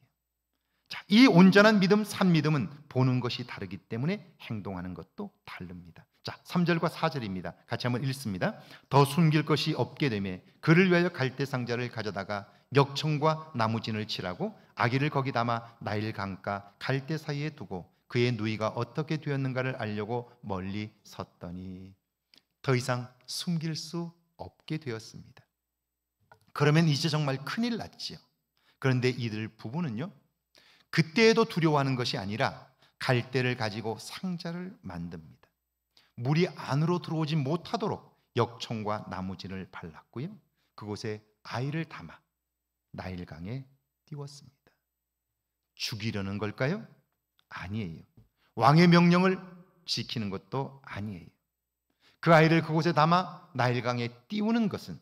자, 이 온전한 믿음, 산 믿음은 보는 것이 다르기 때문에 행동하는 것도 다릅니다. 자, 3절과 4절입니다. 같이 한번 읽습니다. 더 숨길 것이 없게 되매 그를 위하여 갈대 상자를 가져다가 역청과 나무진을 칠하고 아기를 거기 담아 나일 강가 갈대 사이에 두고 그의 누이가 어떻게 되었는가를 알려고 멀리 섰더니 더 이상 숨길 수 없게 되었습니다. 그러면 이제 정말 큰일 났지요. 그런데 이들 부부는요, 그때에도 두려워하는 것이 아니라 갈대를 가지고 상자를 만듭니다. 물이 안으로 들어오지 못하도록 역청과 나무진을 발랐고요, 그곳에 아이를 담아 나일강에 띄웠습니다. 죽이려는 걸까요? 아니에요. 왕의 명령을 지키는 것도 아니에요. 그 아이를 그곳에 담아 나일강에 띄우는 것은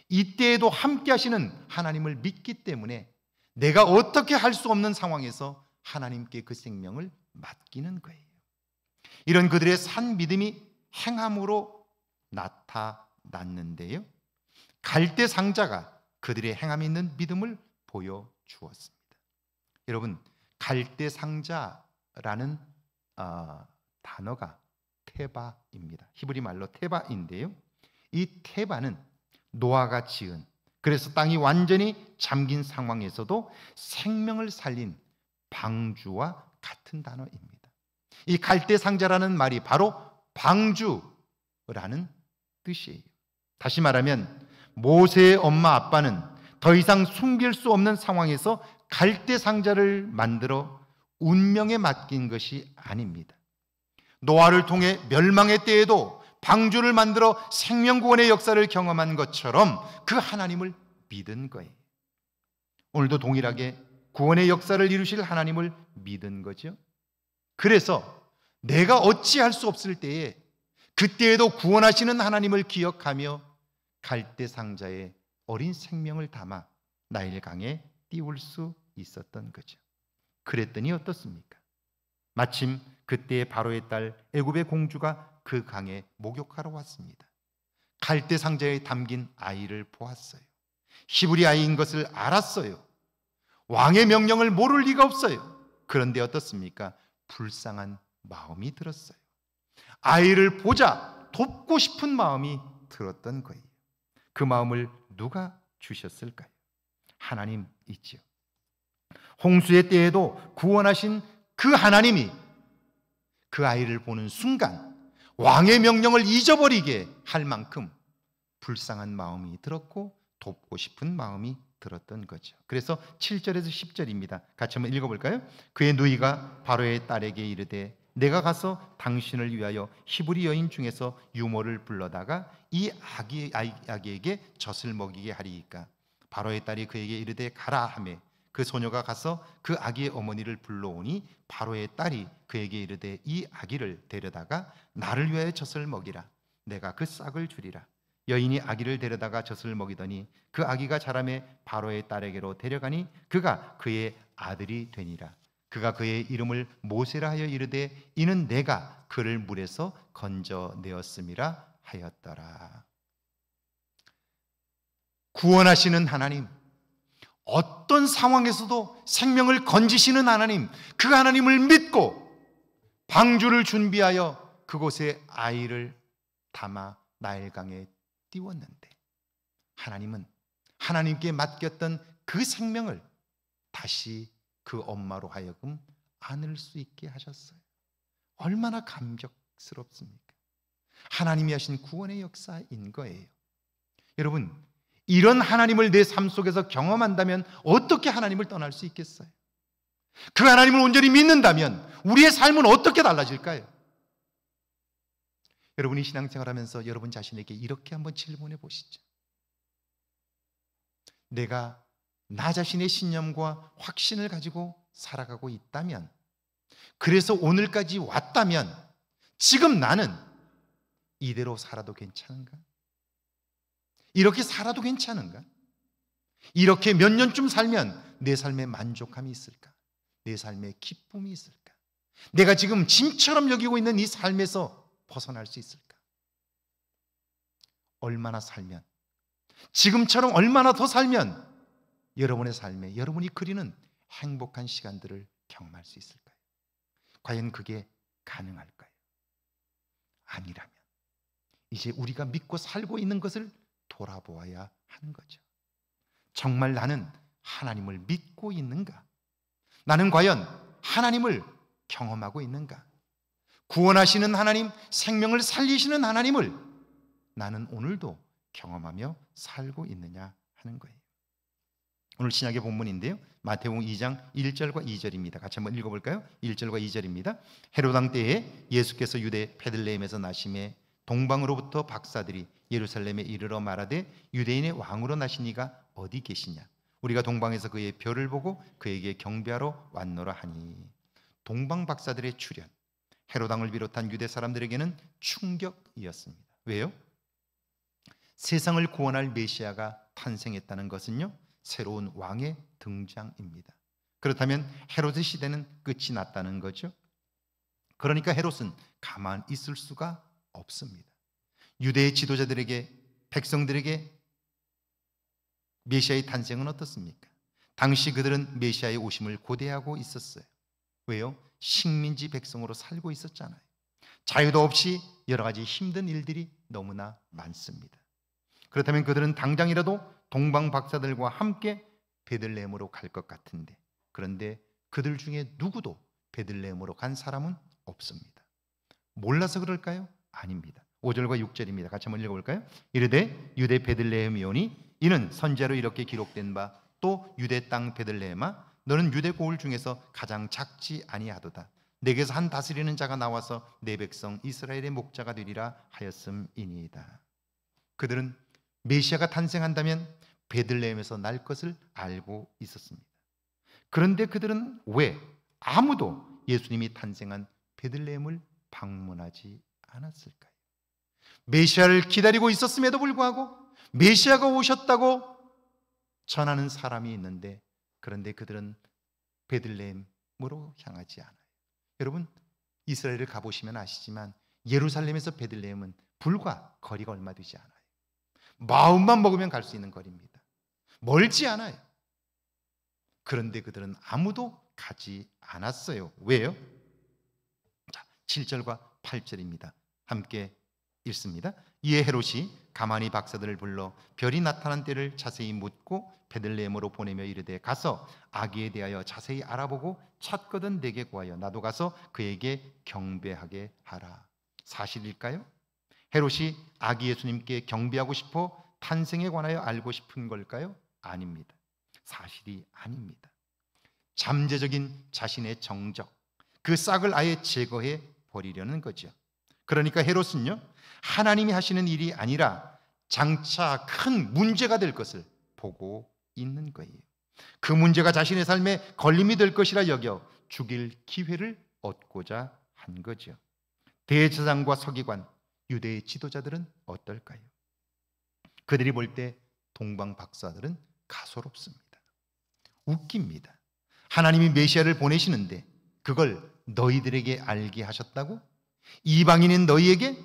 이때에도 함께 하시는 하나님을 믿기 때문에 내가 어떻게 할 수 없는 상황에서 하나님께 그 생명을 맡기는 거예요. 이런 그들의 산 믿음이 행함으로 나타났는데요, 갈대 상자가 그들의 행함이 있는 믿음을 보여주었습니다. 여러분, 갈대 상자라는 단어가 테바입니다. 히브리 말로 테바인데요, 이 테바는 노아가 지은, 그래서 땅이 완전히 잠긴 상황에서도 생명을 살린 방주와 같은 단어입니다. 이 갈대 상자라는 말이 바로 방주라는 뜻이에요. 다시 말하면 모세의 엄마 아빠는 더 이상 숨길 수 없는 상황에서 갈대 상자를 만들어 운명에 맡긴 것이 아닙니다. 노아를 통해 멸망의 때에도 방주를 만들어 생명구원의 역사를 경험한 것처럼 그 하나님을 믿은 거예요. 오늘도 동일하게 구원의 역사를 이루실 하나님을 믿은 거죠. 그래서 내가 어찌할 수 없을 때에 그때에도 구원하시는 하나님을 기억하며 갈대 상자에 어린 생명을 담아 나일강에 띄울 수 있었던 거죠. 그랬더니 어떻습니까? 마침 그때 바로의 딸 애굽의 공주가 그 강에 목욕하러 왔습니다. 갈대 상자에 담긴 아이를 보았어요. 히브리 아이인 것을 알았어요. 왕의 명령을 모를 리가 없어요. 그런데 어떻습니까? 불쌍한 마음이 들었어요. 아이를 보자 돕고 싶은 마음이 들었던 거예요. 그 마음을 누가 주셨을까요? 하나님이지요. 홍수의 때에도 구원하신 그 하나님이 그 아이를 보는 순간 왕의 명령을 잊어버리게 할 만큼 불쌍한 마음이 들었고 돕고 싶은 마음이 들었던 거죠. 그래서 7절에서 10절입니다. 같이 한번 읽어볼까요? 그의 누이가 바로의 딸에게 이르되 내가 가서 당신을 위하여 히브리 여인 중에서 유모를 불러다가 이 아기에게 젖을 먹이게 하리이까. 바로의 딸이 그에게 이르되 가라 하매 그 소녀가 가서 그 아기의 어머니를 불러오니 바로의 딸이 그에게 이르되 이 아기를 데려다가 나를 위하여 젖을 먹이라. 내가 그 싹을 주리라. 여인이 아기를 데려다가 젖을 먹이더니 그 아기가 자라매 바로의 딸에게로 데려가니 그가 그의 아들이 되니라. 그가 그의 이름을 모세라 하여 이르되 이는 내가 그를 물에서 건져내었음이라 하였더라. 구원하시는 하나님, 어떤 상황에서도 생명을 건지시는 하나님, 그 하나님을 믿고 방주를 준비하여 그곳에 아이를 담아 나일강에 띄웠는데 하나님은 하나님께 맡겼던 그 생명을 다시 그 엄마로 하여금 안을 수 있게 하셨어요. 얼마나 감격스럽습니까? 하나님이 하신 구원의 역사인 거예요. 여러분, 이런 하나님을 내 삶 속에서 경험한다면 어떻게 하나님을 떠날 수 있겠어요? 그 하나님을 온전히 믿는다면 우리의 삶은 어떻게 달라질까요? 여러분이 신앙생활하면서 여러분 자신에게 이렇게 한번 질문해 보시죠. 내가 나 자신의 신념과 확신을 가지고 살아가고 있다면, 그래서 오늘까지 왔다면 지금 나는 이대로 살아도 괜찮은가? 이렇게 살아도 괜찮은가? 이렇게 몇 년쯤 살면 내 삶에 만족함이 있을까? 내 삶에 기쁨이 있을까? 내가 지금 짐처럼 여기고 있는 이 삶에서 벗어날 수 있을까? 얼마나 살면, 지금처럼 얼마나 더 살면 여러분의 삶에 여러분이 그리는 행복한 시간들을 경험할 수 있을까요? 과연 그게 가능할까요? 아니라면 이제 우리가 믿고 살고 있는 것을 돌아보아야 하는 거죠. 정말 나는 하나님을 믿고 있는가? 나는 과연 하나님을 경험하고 있는가? 구원하시는 하나님, 생명을 살리시는 하나님을 나는 오늘도 경험하며 살고 있느냐 하는 거예요. 오늘 신약의 본문인데요, 마태복음 2장 1절과 2절입니다. 같이 한번 읽어볼까요? 1절과 2절입니다. 헤롯 왕 때에 예수께서 유대 베들레헴에서 나심에 동방으로부터 박사들이 예루살렘에 이르러 말하되 유대인의 왕으로 나신 이가 어디 계시냐? 우리가 동방에서 그의 별을 보고 그에게 경배하러 왔노라 하니. 동방 박사들의 출현, 헤롯 왕을 비롯한 유대 사람들에게는 충격이었습니다. 왜요? 세상을 구원할 메시아가 탄생했다는 것은요, 새로운 왕의 등장입니다. 그렇다면 헤롯의 시대는 끝이 났다는 거죠. 그러니까 헤롯은 가만히 있을 수가 없습니다. 유대의 지도자들에게, 백성들에게 메시아의 탄생은 어떻습니까? 당시 그들은 메시아의 오심을 고대하고 있었어요. 왜요? 식민지 백성으로 살고 있었잖아요. 자유도 없이 여러 가지 힘든 일들이 너무나 많습니다. 그렇다면 그들은 당장이라도 동방 박사들과 함께 베들레헴으로 갈 것 같은데, 그런데 그들 중에 누구도 베들레헴으로 간 사람은 없습니다. 몰라서 그럴까요? 아닙니다. 5절과 6절입니다. 같이 한번 읽어볼까요? 이르되 유대 베들레헴이오니 이는 선지자로 이렇게 기록된 바 또 유대 땅 베들레헴아 너는 유대 고을 중에서 가장 작지 아니하도다. 내게서 한 다스리는 자가 나와서 내 백성 이스라엘의 목자가 되리라 하였음이니이다. 그들은 메시아가 탄생한다면 베들레헴에서 날 것을 알고 있었습니다. 그런데 그들은 왜 아무도 예수님이 탄생한 베들레헴을 방문하지 않았을까요? 메시아를 기다리고 있었음에도 불구하고 메시아가 오셨다고 전하는 사람이 있는데, 그런데 그들은 베들레헴으로 향하지 않아요. 여러분, 이스라엘을 가보시면 아시지만 예루살렘에서 베들레헴은 불과 거리가 얼마 되지 않아요. 마음만 먹으면 갈 수 있는 거리입니다. 멀지 않아요. 그런데 그들은 아무도 가지 않았어요. 왜요? 자, 7절과 8절입니다. 함께 읽습니다. 이에 헤롯이 가만히 박사들을 불러 별이 나타난 때를 자세히 묻고 베들레헴으로 보내며 이르되 가서 아기에 대하여 자세히 알아보고 찾거든 내게 구하여 나도 가서 그에게 경배하게 하라. 사실일까요? 헤롯이 아기 예수님께 경배하고 싶어 탄생에 관하여 알고 싶은 걸까요? 아닙니다. 사실이 아닙니다. 잠재적인 자신의 정적, 그 싹을 아예 제거해 버리려는 거죠. 그러니까 헤롯은요, 하나님이 하시는 일이 아니라 장차 큰 문제가 될 것을 보고 있는 거예요. 그 문제가 자신의 삶에 걸림이 될 것이라 여겨 죽일 기회를 얻고자 한 거죠. 대제사장과 서기관, 유대의 지도자들은 어떨까요? 그들이 볼 때 동방 박사들은 가소롭습니다. 웃깁니다. 하나님이 메시아를 보내시는데 그걸 너희들에게 알게 하셨다고? 이방인인 너희에게?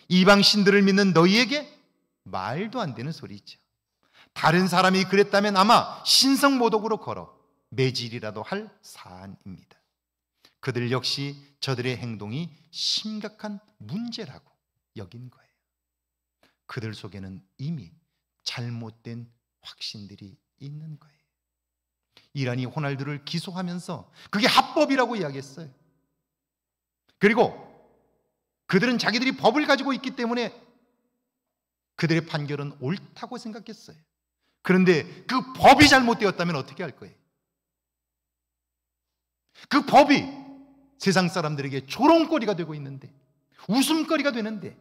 이방 신들을 믿는 너희에게? 말도 안 되는 소리죠. 다른 사람이 그랬다면 아마 신성모독으로 걸어 매질이라도 할 사안입니다. 그들 역시 저들의 행동이 심각한 문제라고 여긴 거예요. 그들 속에는 이미 잘못된 확신들이 있는 거예요. 이란이 호날두를 기소하면서 그게 합법이라고 이야기했어요. 그리고 그들은 자기들이 법을 가지고 있기 때문에 그들의 판결은 옳다고 생각했어요. 그런데 그 법이 잘못되었다면 어떻게 할 거예요? 그 법이 세상 사람들에게 조롱거리가 되고 있는데, 웃음거리가 되는데,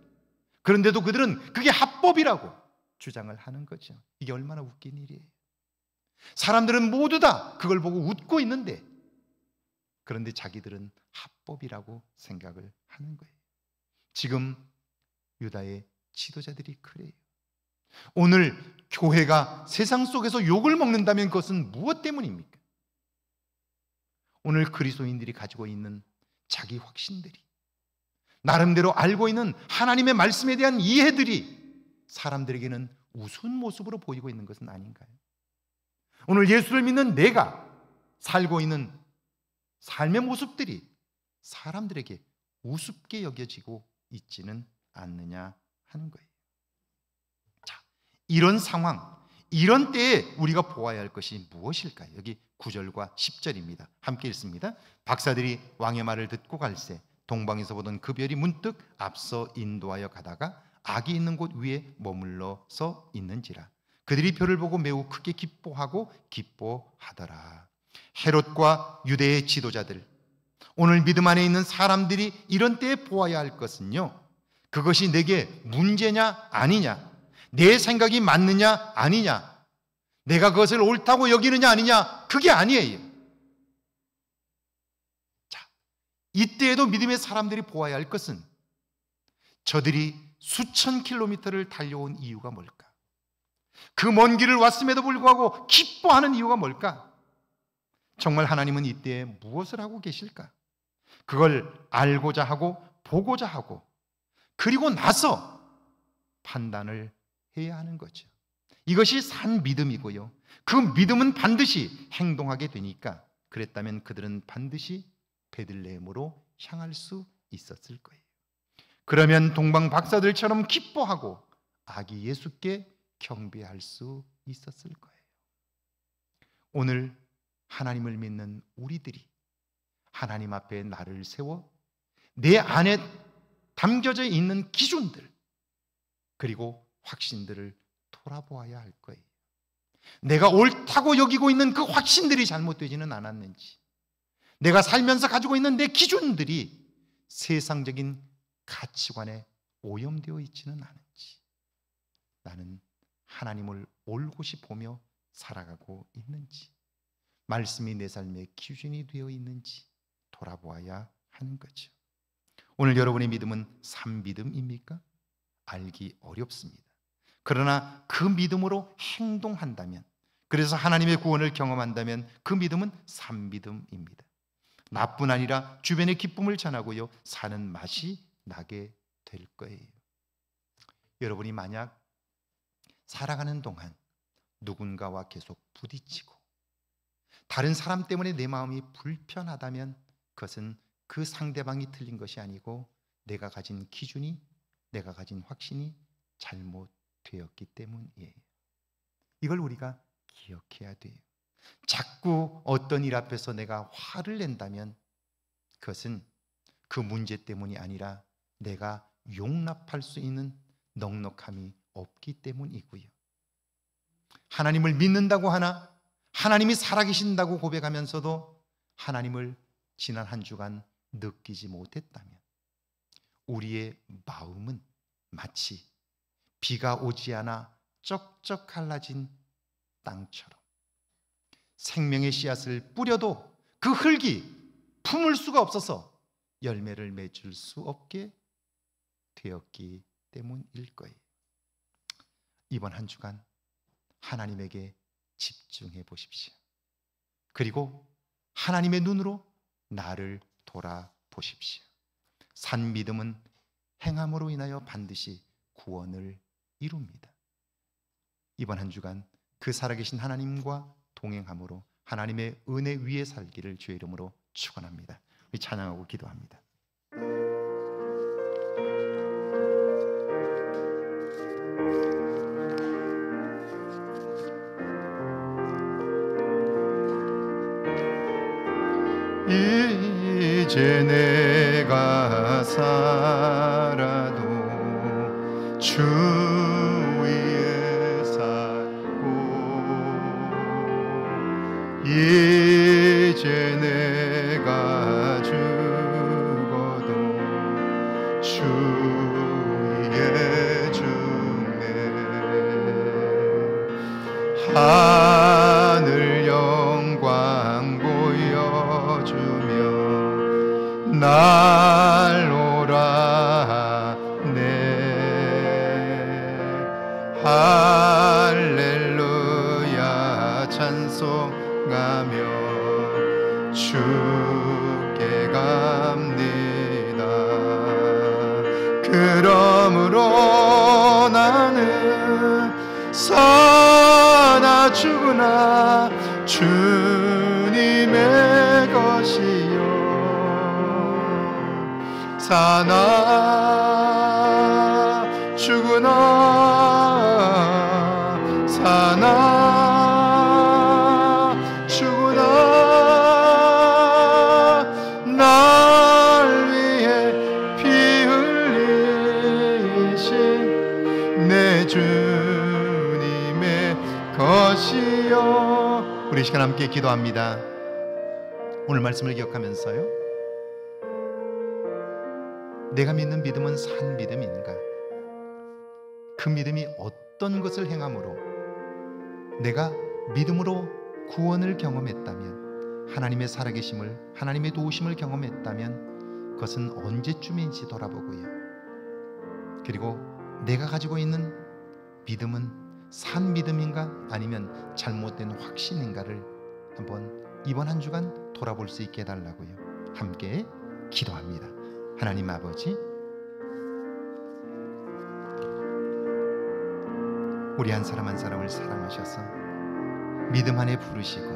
그런데도 그들은 그게 합법이라고 주장을 하는 거죠. 이게 얼마나 웃긴 일이에요. 사람들은 모두 다 그걸 보고 웃고 있는데, 그런데 자기들은 합법이라고 생각을 하는 거예요. 지금 유다의 지도자들이 그래요. 오늘 교회가 세상 속에서 욕을 먹는다면 그것은 무엇 때문입니까? 오늘 그리스도인들이 가지고 있는 자기 확신들이, 나름대로 알고 있는 하나님의 말씀에 대한 이해들이 사람들에게는 우스운 모습으로 보이고 있는 것은 아닌가요? 오늘 예수를 믿는 내가 살고 있는 삶의 모습들이 사람들에게 우습게 여겨지고 있지는 않느냐 하는 거예요. 자, 이런 상황, 이런 때에 우리가 보아야 할 것이 무엇일까요? 여기 9절과 10절입니다. 함께 읽습니다. 박사들이 왕의 말을 듣고 갈새 동방에서 보던 그 별이 문득 앞서 인도하여 가다가 악이 있는 곳 위에 머물러서 있는지라. 그들이 별을 보고 매우 크게 기뻐하더라. 헤롯과 유대의 지도자들, 오늘 믿음 안에 있는 사람들이 이런 때에 보아야 할 것은요, 그것이 내게 문제냐 아니냐, 내 생각이 맞느냐 아니냐, 내가 그것을 옳다고 여기느냐 아니냐, 그게 아니에요. 자, 이때에도 믿음의 사람들이 보아야 할 것은 저들이 수천 킬로미터를 달려온 이유가 뭘까? 그 먼 길을 왔음에도 불구하고 기뻐하는 이유가 뭘까? 정말 하나님은 이때에 무엇을 하고 계실까? 그걸 알고자 하고 보고자 하고 그리고 나서 판단을 해야 하는 거죠. 이것이 산 믿음이고요, 그 믿음은 반드시 행동하게 되니까 그랬다면 그들은 반드시 베들레헴으로 향할 수 있었을 거예요. 그러면 동방 박사들처럼 기뻐하고 아기 예수께 경배할 수 있었을 거예요. 오늘 하나님을 믿는 우리들이 하나님 앞에 나를 세워 내 안에 담겨져 있는 기준들 그리고 확신들을 돌아보아야 할 거예요. 내가 옳다고 여기고 있는 그 확신들이 잘못되지는 않았는지, 내가 살면서 가지고 있는 내 기준들이 세상적인 가치관에 오염되어 있지는 않은지, 나는 하나님을 올곧이 보며 살아가고 있는지, 말씀이 내 삶의 기준이 되어 있는지 돌아보아야 하는 거죠. 오늘 여러분의 믿음은 산 믿음입니까? 알기 어렵습니다. 그러나 그 믿음으로 행동한다면, 그래서 하나님의 구원을 경험한다면 그 믿음은 산 믿음입니다. 나뿐 아니라 주변의 기쁨을 전하고요, 사는 맛이 나게 될 거예요. 여러분이 만약 살아가는 동안 누군가와 계속 부딪히고 다른 사람 때문에 내 마음이 불편하다면 그것은 그 상대방이 틀린 것이 아니고 내가 가진 기준이, 내가 가진 확신이 잘못되었기 때문이에요. 이걸 우리가 기억해야 돼요. 자꾸 어떤 일 앞에서 내가 화를 낸다면 그것은 그 문제 때문이 아니라 내가 용납할 수 있는 넉넉함이 없기 때문이고요. 하나님을 믿는다고 하나 하나님이 살아계신다고 고백하면서도 하나님을 지난 한 주간 느끼지 못했다면 우리의 마음은 마치 비가 오지 않아 쩍쩍 갈라진 땅처럼 생명의 씨앗을 뿌려도 그 흙이 품을 수가 없어서 열매를 맺을 수 없게 되었기 때문일 거예요. 이번 한 주간 하나님에게 집중해 보십시오. 그리고 하나님의 눈으로 나를 돌아보십시오. 산 믿음은 행함으로 인하여 반드시 구원을 이룹니다. 이번 한 주간 그 살아계신 하나님과 동행함으로 하나님의 은혜 위에 살기를 주의 이름으로 축원합니다. 우리 찬양하고 기도합니다. 이제 내가 살아도 주 위에 살고, 이제 내가 죽어도 주 위에 죽네. 하늘 영광 보여주며 날 오라네. 할렐루야 찬송하며 주께 갑니다. 그러므로 나는 사나 죽으나 주님의 것이요, 사나 죽으나 사나 우리 이 시간 함께 기도합니다. 오늘 말씀을 기억하면서요, 내가 믿는 믿음은 산 믿음인가? 그 믿음이 어떤 것을 행함으로 내가 믿음으로 구원을 경험했다면, 하나님의 살아계심을, 하나님의 도우심을 경험했다면 그것은 언제쯤인지 돌아보고요, 그리고 내가 가지고 있는 믿음은 산 믿음인가 아니면 잘못된 확신인가를 한번 이번 한 주간 돌아볼 수 있게 해달라고요. 함께 기도합니다. 하나님 아버지, 우리 한 사람 한 사람을 사랑하셔서 믿음 안에 부르시고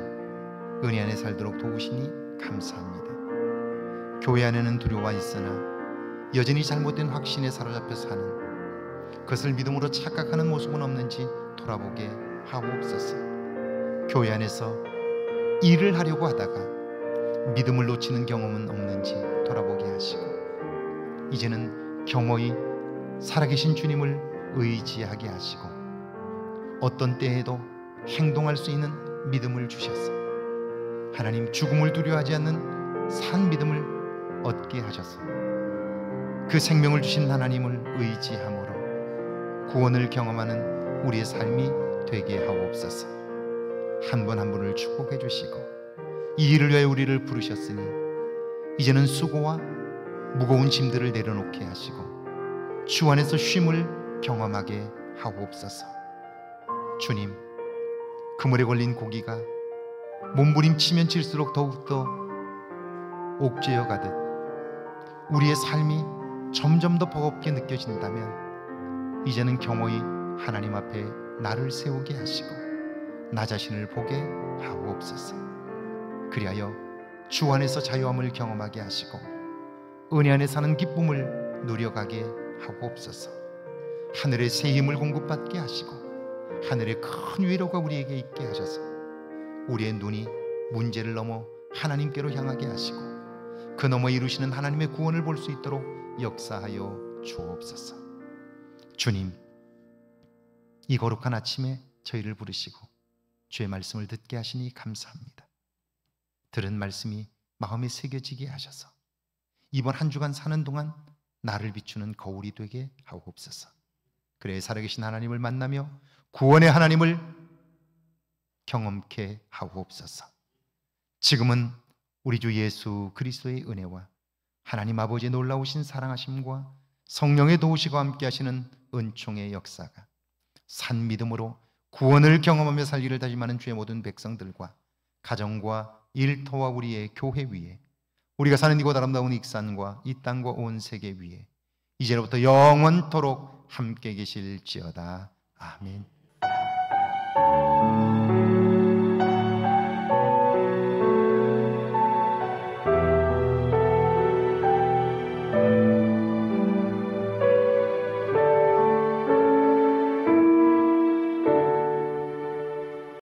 은혜 안에 살도록 도우시니 감사합니다. 교회 안에는 두려워가 있으나 여전히 잘못된 확신에 사로잡혀 사는, 그것을 믿음으로 착각하는 모습은 없는지 돌아보게 하옵소서. 교회 안에서 일을 하려고 하다가 믿음을 놓치는 경험은 없는지 돌아보게 하시고, 이제는 겸허히 살아계신 주님을 의지하게 하시고 어떤 때에도 행동할 수 있는 믿음을 주셔서 하나님 죽음을 두려워하지 않는 산 믿음을 얻게 하셔서 그 생명을 주신 하나님을 의지함으로 구원을 경험하는 우리의 삶이 되게 하옵소서. 한 분 한 분을 축복해 주시고 이 일을 위해 우리를 부르셨으니 이제는 수고와 무거운 짐들을 내려놓게 하시고 주 안에서 쉼을 경험하게 하옵소서. 주님, 그물에 걸린 고기가 몸부림치면 칠수록 더욱더 옥죄어 가듯 우리의 삶이 점점 더 버겁게 느껴진다면 이제는 겸허히 하나님 앞에 나를 세우게 하시고 나 자신을 보게 하옵소서. 그리하여 주 안에서 자유함을 경험하게 하시고 은혜 안에 사는 기쁨을 누려가게 하옵소서. 하늘의 새 힘을 공급받게 하시고 하늘의 큰 위로가 우리에게 있게 하셔서 우리의 눈이 문제를 넘어 하나님께로 향하게 하시고 그 너머 이루시는 하나님의 구원을 볼 수 있도록 역사하여 주옵소서. 주님, 이 거룩한 아침에 저희를 부르시고 주의 말씀을 듣게 하시니 감사합니다. 들은 말씀이 마음에 새겨지게 하셔서 이번 한 주간 사는 동안 나를 비추는 거울이 되게 하옵소서. 그래 살아계신 하나님을 만나며 구원의 하나님을 경험케 하옵소서. 지금은 우리 주 예수 그리스도의 은혜와 하나님 아버지의 놀라우신 사랑하심과 성령의 도우시고 함께 하시는 은총의 역사가 산 믿음으로 구원을 경험하며 살기를 다짐하는 주의 모든 백성들과 가정과 일터와 우리의 교회 위에, 우리가 사는 이곳 아름다운 익산과 이 땅과 온 세계 위에 이제로부터 영원토록 함께 계실지어다. 아멘.